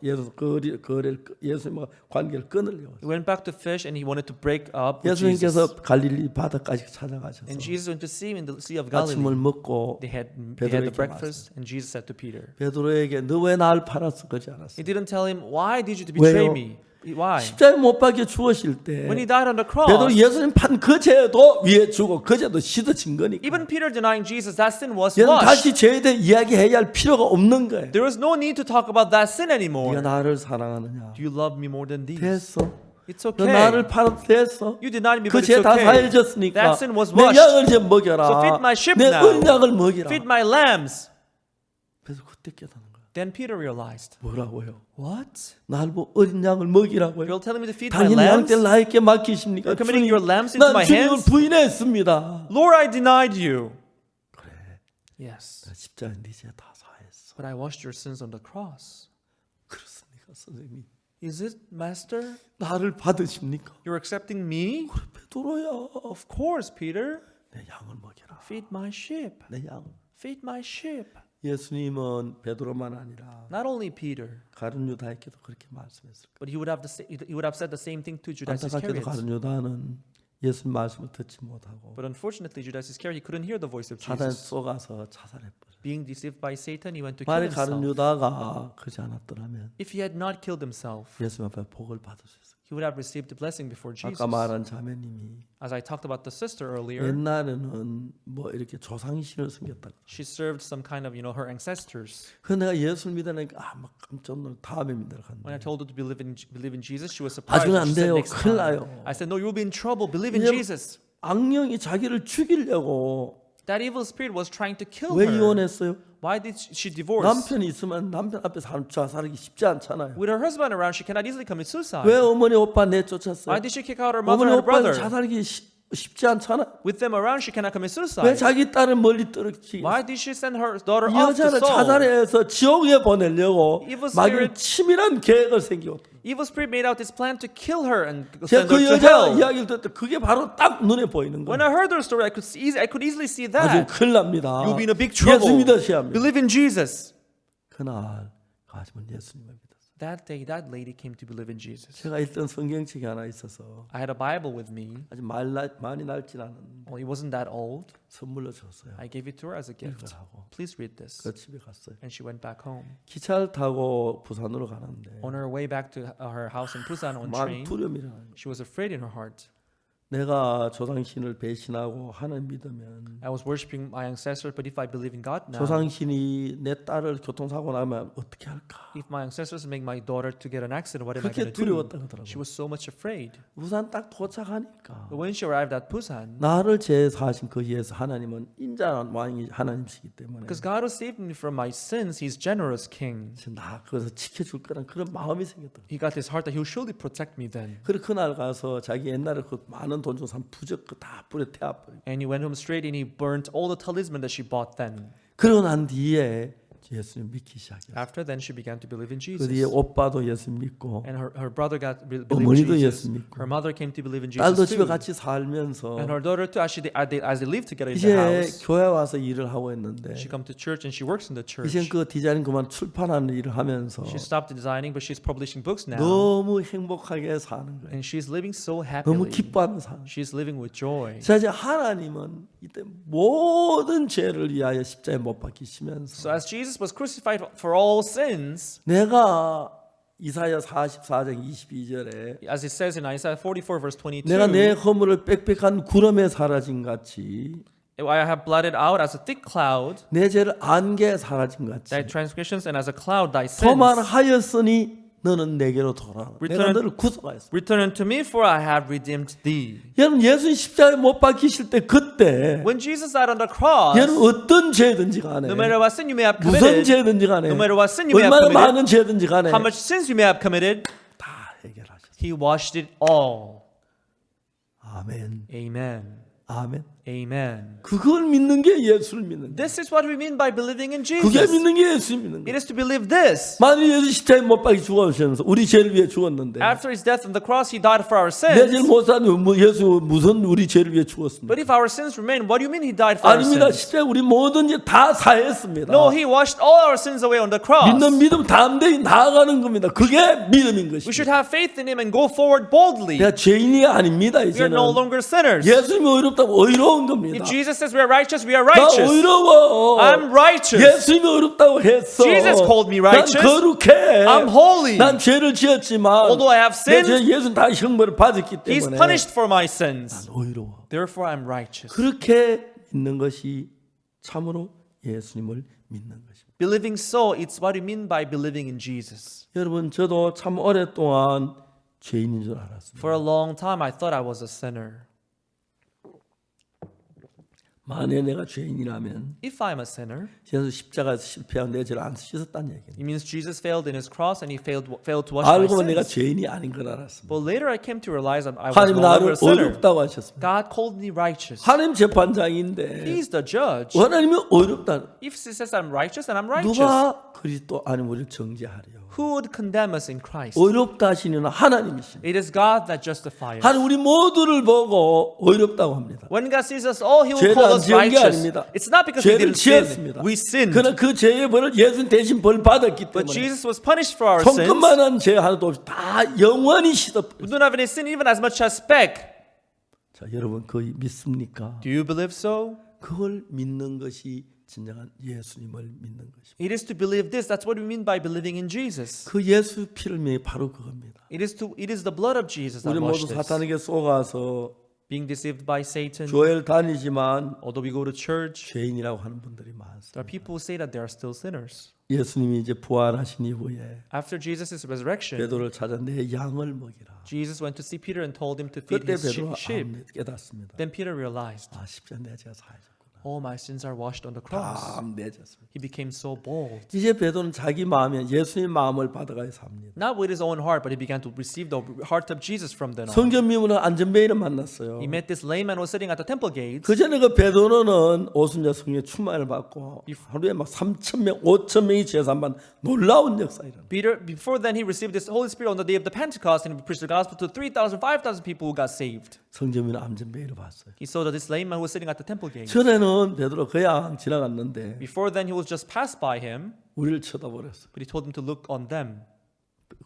예수님과 관계를 끊으려고. He went back to fish and he wanted to break up with Jesus. 예수님께서 갈릴리 바다까지 찾아가셔서 And Jesus went to see him in the Sea of 아침을 Galilee. 먹고 They had the 베드로에게 breakfast and Jesus said to Peter. 베드로에게 너 왜 나를 팔았어? 그러지 않았어. He didn't tell him, why did you betray 왜요? me? Why? 십자가에 못 박혀 죽으실 때 When he died on the 베드로 cross, 예수님 판 그 죄도 위에 주고 그 죄도 씻어진 거니까. even Peter denying Jesus, that sin was 얘는 washed. 다시 죄에 대해 이야기해야 할 필요가 없는 거예요. There was no need to talk about that sin 네가 anymore. 나를 사랑하느냐? Do you love me more than these? 됐어. It's 너 okay. 나를 팔아도 됐어. You denied me, 그 but 죄 it's 다 okay. 사해졌으니까 That sin was 내 washed. 양을 이제 먹여라. So feed my sheep 내 now. 어린 양을 먹이라. Feed my lambs. 그래서 그때 깨닫는 거야. Then Peter realized, 뭐라고요? what? 날 뭐 어린 양을 먹이라고요? You're telling me to feed my 당연히 lambs? 양떼를 나에게 맡기십니까? You're committing your lambs into 난 my 주님을 hands? 부인했습니다. Lord, I denied you. 그래, Yes, 나 십자가에 네죄다 사했어. but I washed your sins on the cross. 그렇습니까, 선생님? Is it, Master? 나를 받으십니까? You're accepting me? 그래, 베드로야. Of course, Peter. 내 양을 먹여라. Feed my sheep. 내 양. Feed my sheep. 예수님은 베드로만 아니라 Not only Peter, 가룟 유다에게도 그렇게 말씀했을 거예요. but he would have said the same thing to Judas 안타깝게도 Iscariot. 가룟 유다는 예수님 말씀을 듣지 못하고 But unfortunately, Judas Iscariot he couldn't hear the voice of 사단에 Jesus. 쏘가서 자살해버려요. Being deceived by Satan, he went to kill 만약 가룟 himself. 유다가 그러지 않았더라면 If he had not killed himself, 예수님 앞에 복을 받을 수 있어요. he would have received the blessing before Jesus. 아까 말한 자매님이 As I talked about the sister earlier, 옛날에는 뭐 이렇게 조상신을 숨겼다. she served some kind of, her ancestors. 그 내가 예수를 믿으니까 막 깜짝 놀라 다음에 믿으러 When I 갔는데 told her to believe in Jesus, she was surprised. 나중에 안 She said, 돼요. next 큰일 time. 나요. I said, no, you'll be in trouble. Believe in 왜냐면 Jesus. 악령이 자기를 죽이려고 That evil spirit was trying to kill 왜 her. 이혼했어요? Why did she divorce? 남편이 있으면 남편 앞에 자살하기 쉽지 않잖아요. With her husband around, she cannot easily commit suicide. 왜 어머니 오빠 내쫓았어요? Why did she kick out her mother 어머니 and her 오빠는 brother? 자살하기 쉽지 않잖아. With them around, she cannot commit 왜 suicide. 자기 딸을 멀리 떨어지게? Why did she send her daughter 이 off to 여자를 Saul? 자살해서 지옥에 보내려고 Evil 마귀는 spirit- 치밀한 계획을 생기고. Evil spirit made out this plan to kill her and 제가 send 그 her to 여자 hell. 이야기를 듣을 때 그게 바로 딱 눈에 보이는 When 거예요. I heard her story, I could easily see 아주 that. 큰일 납니다. You'll be in a big 예수 trouble. 믿으셔야 합니다. Believe in Jesus. 그날 가지면 예수님을 믿었어요. That day, that lady came to believe in Jesus. 제가 읽던 성경책이 하나 있어서 I had a Bible with me. 아주 많이 날진 않았는데 Well, it wasn't that old. 선물로 줬어요. I gave it to her as a gift. 읽으라고. Please read this. 그 집에 갔어요. And she went back home. 기차를 타고 부산으로 가는데 On her way back to her house in Busan on 막 train, 두려움이 일어나요. she was afraid in her heart. 내가 조상신을 배신하고 하나님 믿으면 I was worshiping my ancestors, but if I believe in God now, 조상신이 내 딸을 교통사고 나면 어떻게 할까? if my ancestors make my daughter to get an accident, what am I 그렇게 going to do? 두려웠다 그러더라고요. She was so much afraid. 부산 딱 도착하니까 But when she arrived at Busan, 나를 제사하신 그 예수 하나님은 인자한 왕이 하나님이시기 때문에 because God who saved me from my sins, He's generous King. 나 그래서 지켜줄 거란 그런 마음이 생겼더라고요. He got His heart that He'll surely protect me then. 그리고 그날 가서 자기 옛날에 그 많은 돈 준 부적 다 뿌려 태워버리고 And he went home straight and he burnt all the talisman that she bought then. 그러고 난 뒤에 예수님 믿기 시작했어요. After then, she began to believe in 그 뒤에 Jesus. 오빠도 예수 믿고 And her brother got believed 어머니도 in 예수 Jesus. 믿고 Her mother came to believe in 딸도 Jesus 집에 too. 같이 살면서 And her daughter too, as they lived together in the 이제 house. 교회 와서 일을 하고 있는데 She come to church and she works in the church. 이제 그 디자인 그만 출판하는 일을 하면서 She stopped designing, but she's publishing books now. 너무 행복하게 사는 거예요. And she's living so 너무 happily. 기뻐하면서 사는 거예요. She's living with joy. 자, 이제 하나님은 이때 모든 죄를 위하여 십자가에 못 박히시면서 So as Jesus was crucified for all sins, 내가 이사야 44장 22절에 as it says in Isaiah 44 verse 22, 내가 내 허물을 빽빽한 구름에 사라진 같이 I have blotted out as a thick cloud 내 죄를 안개에 사라진 같이 thy transgressions and as a cloud thy sins. 도만하였으니 너는 내게로 돌아라. 내가 Return- 너를 구속하였어. Return unto me, for I have redeemed thee. 여러분 예수님 십자가에 못 박히실 때 그때 When Jesus died on the cross, 여러분 어떤 죄든지 간에 no matter what sin you may have 무슨 committed, 죄든지 간에 no matter what sin you may have 얼마나 committed, 많은 죄든지 간에 how much sins you may have committed, 다 해결하셨어요. he washed it all. 아멘. Amen. 아멘. Amen. 그걸 믿는 게 예수를 믿는 거예요. This is what we mean by believing in 그게 Jesus. 믿는 게 예수 믿는 It 거예요. is to believe this. 만일 예수 십자가에 못 박혀 죽으시면서 우리 죄를 위해 죽었는데 After his death on the cross, he died for our 내 죄를 sins. 못 사는 예수 무슨 우리 죄를 위해 죽었습니까? But if our sins remain, what do you mean he died for our 아닙니다. sins? 십자가에 우리 모든 죄 다 사했습니다. No, he washed all our sins away on the cross. 믿는 믿음 담대히 나아가는 겁니다. 그게 믿음인 We 것입니다. should have faith in him and go forward boldly. 내가 죄인이 아닙니다. We are no 이제는 longer sinners. 예수님이 어렵다고 어이로운 겁니다. If Jesus says we are righteous, we are 나 righteous. 어이로워. I'm righteous. 예수님이 어렵다고 했어. Jesus called me righteous. 난 거룩해. I'm holy. 난 죄를 지었지만 Although I have 내 sinned, 죄 예수는 다 형벌을 받았기 He's 때문에 punished for my sins. 난 어이로워. Therefore, I'm righteous. 그렇게 믿는 것이 참으로 예수님을 믿는 것입니다. Believing so, it's what we mean by believing in Jesus. 여러분 저도 참 오랫동안 죄인인 줄 알았습니다. For a long time, I thought I was a sinner. 만약에 내가 죄인이라면 If I'm a sinner, 예수 십자가에서 실패한 내 죄를 안 씻었다는 얘기입니다. it means Jesus failed in his cross and he failed to wash my 알고 보면 내가 sins. 죄인이 아닌 걸 알았습니다. But later I came to realize that I was 하나님 no longer 나를 a sinner. 어렵다고 하셨습니다. God called me righteous. 하나님 재판장인데 He's the judge. 하나님이 어렵다. If he says I'm righteous, then I'm righteous. 누가 그리스도 안에 우리를 정죄하리요? Who would condemn us in Christ? 어렵다 하시는 하나님이십니다. It is God that justifies us. 하나님 우리 모두를 보고 어렵다고 합니다. When God sees us all, He will 죄를 call 안 us 지은 게 righteous. 아닙니다. It's not because we 죄를 didn't sin. 지었습니다. We sinned. 그러나 그 죄의 벌을 예수님 대신 벌 받았기 But 때문에 Jesus was punished for our sins. 손끝만한 죄 하나도 없이 다 영원히 We 씻어버렸습니다. don't have any sin even as much as speck. 자, 여러분 그거 믿습니까? Do you believe so? 그걸 믿는 것이 진정한 예수님을 믿는 것입니다. It is to believe this. That's what we mean by believing in Jesus. 그 예수 피를 믿는 게 바로 그겁니다. It is the blood of Jesus that 우리 모두 washed us. 사탄에게 속아서 Being deceived by Satan. 교회를 다니지만 Although we go to church, 죄인이라고 하는 분들이 there 많습니다. are people who say that they are still sinners. 예수님이 이제 부활하신 이후에 After Jesus' resurrection, 베드로를 찾아 내 양을 먹이라. Jesus went to see Peter and told him to feed 그때 his 베드로가 sheep. 깨닫습니다. Then Peter realized, 아, 십자가 내 죄가 사해졌구나. all my sins are washed on the cross. 다 내졌습니다. He became so bold. 이제 베드로는 자기 마음에 예수님 마음을 받아가야 삽니다. Not with his own heart, but he began to receive the heart of Jesus from then on. 성전 미문은 안전베이를 만났어요. He met this lame man who was sitting at the temple gates. 그 전에 그 베드로는 오순절 성령의 충만을 받고 하루에 막 3,000명, 5,000명이 제사만 놀라운 역사 일어나. Peter, before then, he received this Holy Spirit on the day of the Pentecost, and he preached the gospel to 3,000, 5,000 people who got saved. 성전 미문 안전베이를 봤어요. He saw that this lame man who was sitting at the temple gates. 전에는 베드로 그냥 지나갔는데 Before then, he was just passed by him, 우리를 쳐다버렸어. but he told him to look on them.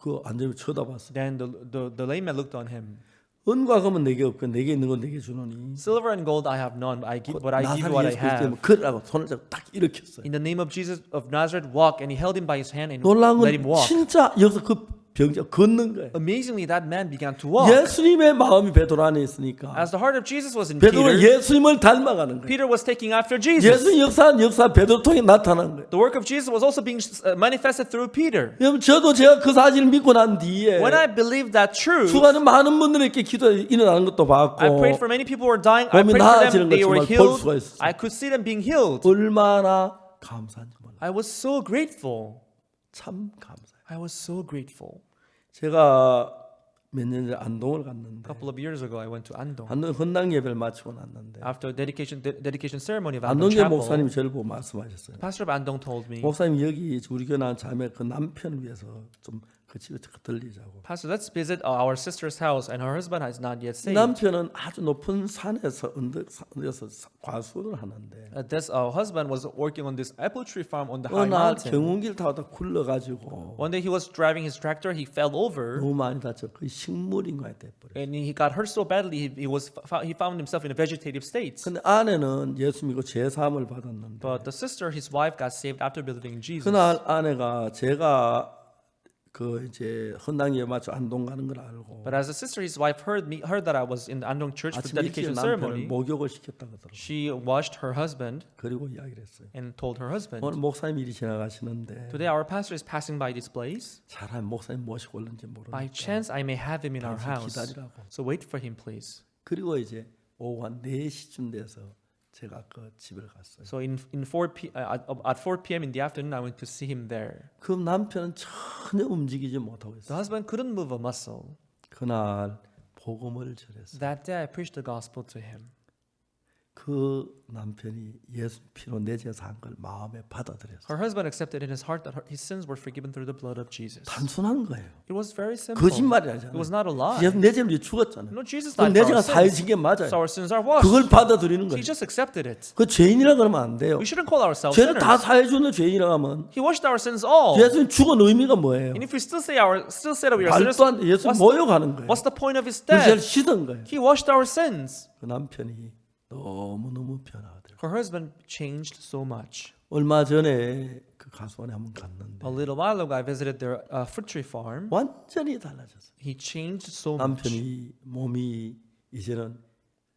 그 안전베이 쳐다봤어. Then the lame man looked on him. 은과 금은 내게 없고 내게 있는 건 내게 주노니. Silver and gold I have none, but I give what I give you what I 나사렛 예수 그리스도의 have. 그라고 손을 잡고 딱 일으켰어요. In the name of Jesus of Nazareth, walk, and he held him by his hand and 놀라운 let him 건 walk. 진짜 여기서 그 병자 걷는 거예요. Amazingly, that man began to walk. 예수님의 마음이 베드로 안에 있으니까 As the heart of Jesus was in 베드로는 Peter, 예수님을 닮아가는 거예요. Peter was taking after Jesus. 예수님 역사는 역사 베드로 통해 나타난 거예요. The work of Jesus was also being manifested through Peter. 여러분 저도 제가 그 사실을 믿고 난 뒤에 When I believed that truth, 수많은 많은 분들에게 기도 일어나는 것도 봤고 I prayed for many people who were dying. I 몸이 prayed for 나아지는 them. 걸 They were 정말 볼 healed. 수가 있었어요. I could see them being healed. 얼마나 감사한지 몰라요. I was so grateful. 참 감사해요. I was so grateful. 제가 몇 년 전에 안동을 A 갔는데 couple of years ago, I went to Andong. 안동 헌당 예배를 마치고 났는데 After dedication ceremony of Andong 안동계 Chapel, 목사님이 저를 보고 말씀하셨어요. Pastor of Andong told me, 목사님 여기 우리 교회 나온 자매 그 남편을 위해서 좀 그 집에 들리자고. Pastor, let's visit our sister's house, and her husband is not yet saved. 남편은 아주 높은 산에서 언덕에서 과수를 하는데 This husband was working on this apple tree farm on the high 어느 날 mountain. 경운길 타다 굴러가지고 One day he was driving his tractor, he fell over, 너무 많이 다쳐 그 식물인가에 돼버려. and he got hurt so badly he found himself in a vegetative state. 근데 아내는 예수 믿고 제사함을 받았는데 But the sister, his wife, got saved after believing in Jesus. 그날 아내가 제가 그 이제 헌당에 맞춰 안동 가는 걸 알고 But as the sister, his wife heard that I was in the Andong church for 아침 일찍 dedication 남편을 ceremony, 목욕을 시켰다고 하더라고요. she washed her husband 그리고 이야기를 했어요. and told her husband, 오늘 목사님 일이 지나가시는데 today our pastor is passing by this place. 잘하면 목사님 모시고 올는지 모르니까 By chance, I may have him in our 당신 house. 기다리라고. So wait for him, please. 그리고 이제 오후 한 4시쯤 돼서 제가 그 집을 갔어요. So at 4 p.m. in the afternoon, I went to see him there. 그 남편은 전혀 움직이지 못하고 The 있어요. husband couldn't move a muscle. 그날 복음을 전했어요. That day, I preached the gospel to him. 그 남편이 예수 피로 내 죄 산 걸 마음에 받아들였어요. Her husband accepted in his heart that his sins were forgiven through the blood of Jesus. 단순한 거예요. It was very simple. 거짓말이 It 아니잖아요. was not a lie. 예수 내 죄를 위해 죽었잖아요. No, Jesus 그럼 died 내 for 죄가 our sins. 사해진 게 맞아요. So our sins are washed. 그걸 받아들이는 He 거예요. just accepted it. 그 죄인이라 그러면 안 돼요. We shouldn't call ourselves 죄를 다 sinners. 사해주는 죄인이라 하면 He washed our sins all. 예수님 죽은 의미가 뭐예요? And if we still say that we are sinners, 말도 안 돼. 예수 모욕하는 거예요. what's the point of his 그 죄를 death? 씻은 거예요. He washed our sins. 그 남편이 너무너무 변하더라고요. Her husband changed so much. 얼마 전에 그 가수원에 한번 갔는데 A little while ago, I visited their fruit tree farm. 완전히 달라졌어요. He changed so much. 남편이 몸이 이제는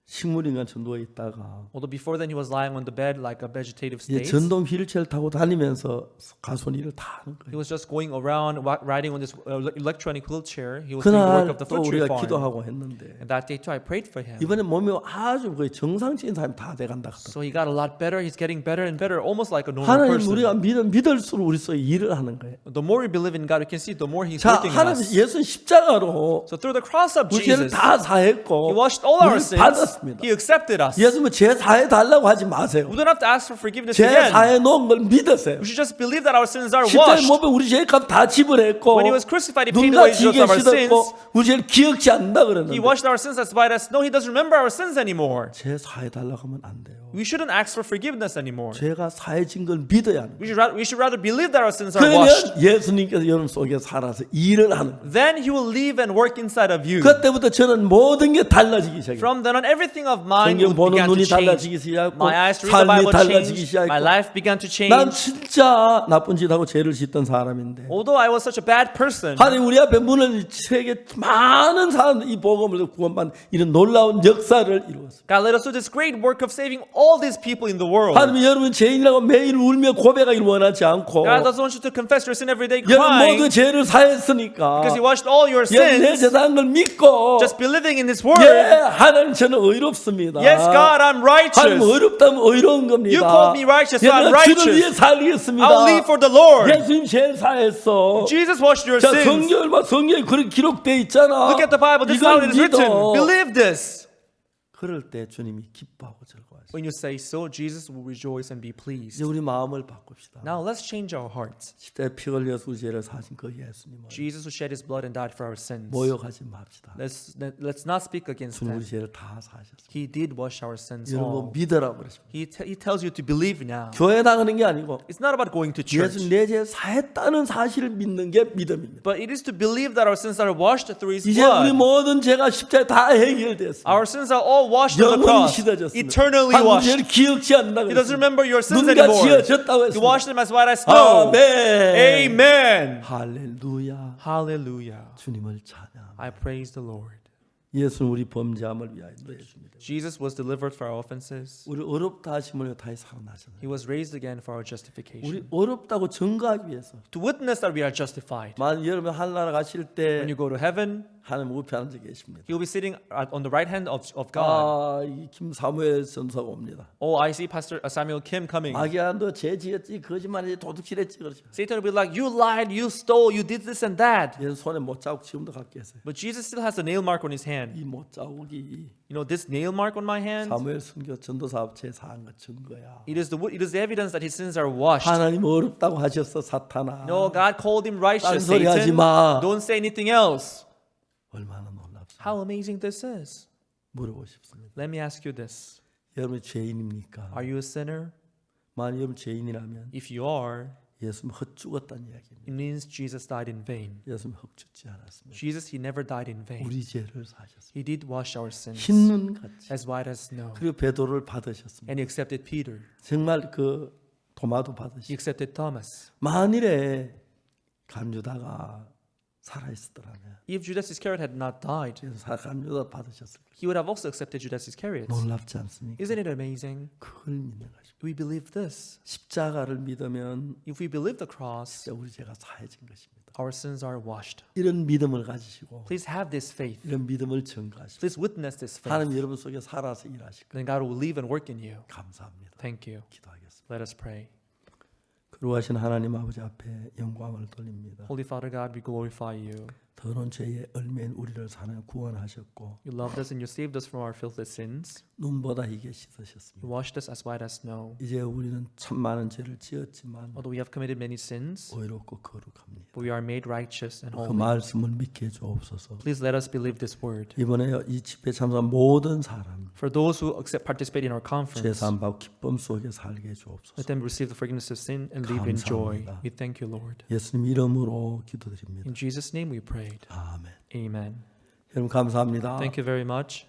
식물인간처럼 누워 있다가 Although before then he was lying on the bed like a vegetative 이제 state. 전동 휠체어를 타고 다니면서 가수원 일을 다 하는 He 거예요. was just going around riding on this electronic wheelchair. He was doing the 그날 work of the 또 fruit tree 우리가 farm. 기도하고 했는데 And that day too, I prayed for him. 이번에 몸이 아주 거의 정상적인 사람이 다 돼간다 하더라고요. So he got a lot better. He's getting better and better, almost like a normal 하나님 person. 우리가 믿을수록 우리 속에 일을 하는 거예요. The more we believe in God, we can see the more He's 자, working in 하나님 us. 예수는 십자가로 So through the cross of 우리 죄를 Jesus, 다 사했고 He washed all our 우리를 sins. 받았습니다. He accepted us. 예수 뭐 죄 사해 달라고 하지 마세요. We don't have to ask for forgiveness 죄 again. 사해 놓은 걸 믿으세요. We should just believe that our sins are 십자가에 washed. 못 우리 죄값 다 지불했고 When He was crucified, He paid 눈과 away the 지게 of our sins. 씻었고 우리 죄를 기억지 않는다 그러는데 He washed our sins as white as snow. He doesn't remember our sins anymore. 죄 사해 달라고 하면 안 돼요. We shouldn't ask for forgiveness anymore. 죄가 사해진 걸 믿어야 하는 거예요. We should rather believe that our sins are washed. 그러면 예수님께서 여러분 속에 살아서 일을 하는 거예요. Then He will live and work inside of you. 그때부터 저는 모든 게 달라지기 시작해요. From then on, everything of mine 성경 보는 began to 눈이 change. 달라지기 시작했고 My eyes to read the 삶이 Bible 달라지기 changed. 시작했고 My life began to 난 change. 진짜 나쁜 짓하고 죄를 짓던 사람인데 Although I was such a bad person, 하나님 우리 앞에 문을 세계 많은 사람 이 복음을 구원받는 이런 놀라운 역사를 이루었습니다. God led us to this great work of saving all these people in the world. 하나님 여러분 죄인이라고 매일 울며 고백하기를 원하지 않고 God doesn't want you to confess your sin every day 여러분 crying 모두 죄를 사했으니까 because He washed all your 여러분 내 sins. 죄사한 걸 믿고 Just believing in His word. 예 하나님 저는 의롭습니다. Yes, God, I'm 하나님 righteous. 의롭다면 의로운 겁니다. You called me righteous, so I'm 여러분 주를 위해 righteous. 살리겠습니다. I'll live for the Lord. 예수님 죄 사했어. Jesus washed your 자 sins. 성경에 그렇게 기록돼 있잖아. Look at the Bible. This is how 이걸 it is written. 믿어. Believe this. 그럴 때 주님이 기뻐하고 즐거워하시죠. When you say so, Jesus will rejoice and be pleased. 이제 우리 마음을 바꿉시다. Now let's change our hearts. 십자가에 피 흘려서 우리 죄를 사신 그 예수님을 Jesus who shed His blood and died for our sins. 모욕하지 맙시다. Let's not speak against 주님 우리 that. 죄를 다 사셨습니다. He did wash our sins 여러분 all. 믿으라 그러십니다. He tells you to believe now. 교회 나가는 게 아니고 It's not about going to church, 예수 내 죄 사했다는 사실을 믿는 게 믿음입니다. but it is to believe that our sins are washed through His 이제 우리 blood. 모든 죄가 십자가에 다 해결됐습니다. Our sins are all washed on the 영원히 cross, 씻어졌습니다. eternally 하나님 washed. 죄를 기억지 않는다 He doesn't 그랬습니다. remember your sins 눈과 anymore. 지어졌다고 He 했습니다. washed them as white as snow. 아멘. Amen. 할렐루야. Hallelujah. 주님을 찬양. I praise the Lord. 예수는 우리 범죄함을 위하여 노예줍니다. Jesus was delivered for our offenses. 우리 어렵다 하심을 위해 다시 살아나셨어요. He was raised again for our 우리 justification. 어렵다고 증거하기 위해서. To witness that we are justified. 만약 여러분 하늘나라 가실 때 When you go to heaven, 하나님 우편에 앉아 계십니다. He will be sitting on the right hand of God. 이 김사무엘 전사가 옵니다. Oh, I see Pastor Samuel Kim coming. 마귀야 너죄 지었지 거짓말했지 도둑질했지 그러죠. Satan will be like, you lied, you stole, you did this and that. 얘는 손에 못자국 지금도 갖고 계세요. But Jesus still has a nail mark on his hand. 이 못자국이 You know, this nail mark on my hand, 사무엘 선교 전도사업 제사한 것 증거야. it is the evidence that his sins are washed. 하나님 어렵다고 하셨어 사탄아. No, God called him righteous, 딴소리 하지 Satan. 마. Don't say anything else. 얼마나 놀랍습니까? How amazing this is. 물어보고 싶습니다. Let me ask you this. 여러분 죄인입니까? Are you a sinner? 만약 여러분 죄인이라면 If you are, 예수님 헛죽었다는 이야기입니다. it means Jesus died in vain. 예수님 헛죽지 않았습니다. Jesus, he never died in vain. 우리 죄를 사셨습니다. He did wash our sins 흰눈 같이. as white as snow. 그리고 베드로를 받으셨습니다. And he accepted Peter. 정말 그 도마도 He 받으시고 accepted Thomas. 만일에 간주다가 살아 있었더라면 If Judas Iscariot had not died, 간주다 받으셨을 거예요. he would have also accepted Judas Iscariot. 놀랍지 않습니까? Isn't it amazing? 그걸 믿는 것입니다. We believe this. 십자가를 믿으면 If we believe the cross, 진짜 우리 죄가 사해진 것입니다. our sins are washed. 이런 믿음을 가지시고 Please have this faith. 이런 믿음을 증거하시고 Please witness this faith. 하나님 여러분 속에 살아서 일하실 거예요. Then God will live and work in you. 감사합니다. Thank you. 기도하겠습니다. Let us pray. 그러하신 하나님 아버지 앞에 영광을 돌립니다. Holy Father God, we glorify you. 더러운 죄에 얽매인 우리를 사랑 구원하셨고 You loved us and you saved us from our filthy sins. 눈보다 희게 You 씻으셨습니다. washed us as white as snow. 이제 우리는 참 많은 죄를 지었지만 Although we have committed many sins, 의롭고 거룩합니다. but we are made righteous and 그 holy. 말씀을 믿게 해주옵소서. Please let us believe this word. 이번에 이 집회 참석한 모든 사람 For those who participate in our conference, 죄사함 받고 기쁨 속에 살게 해주옵소서. let them receive the forgiveness of sin and live in joy. 감사합니다. We thank you, Lord. 예수님 이름으로 기도드립니다. In Jesus' name we prayed. 아멘. Amen. 여러분 감사합니다. Thank you very much.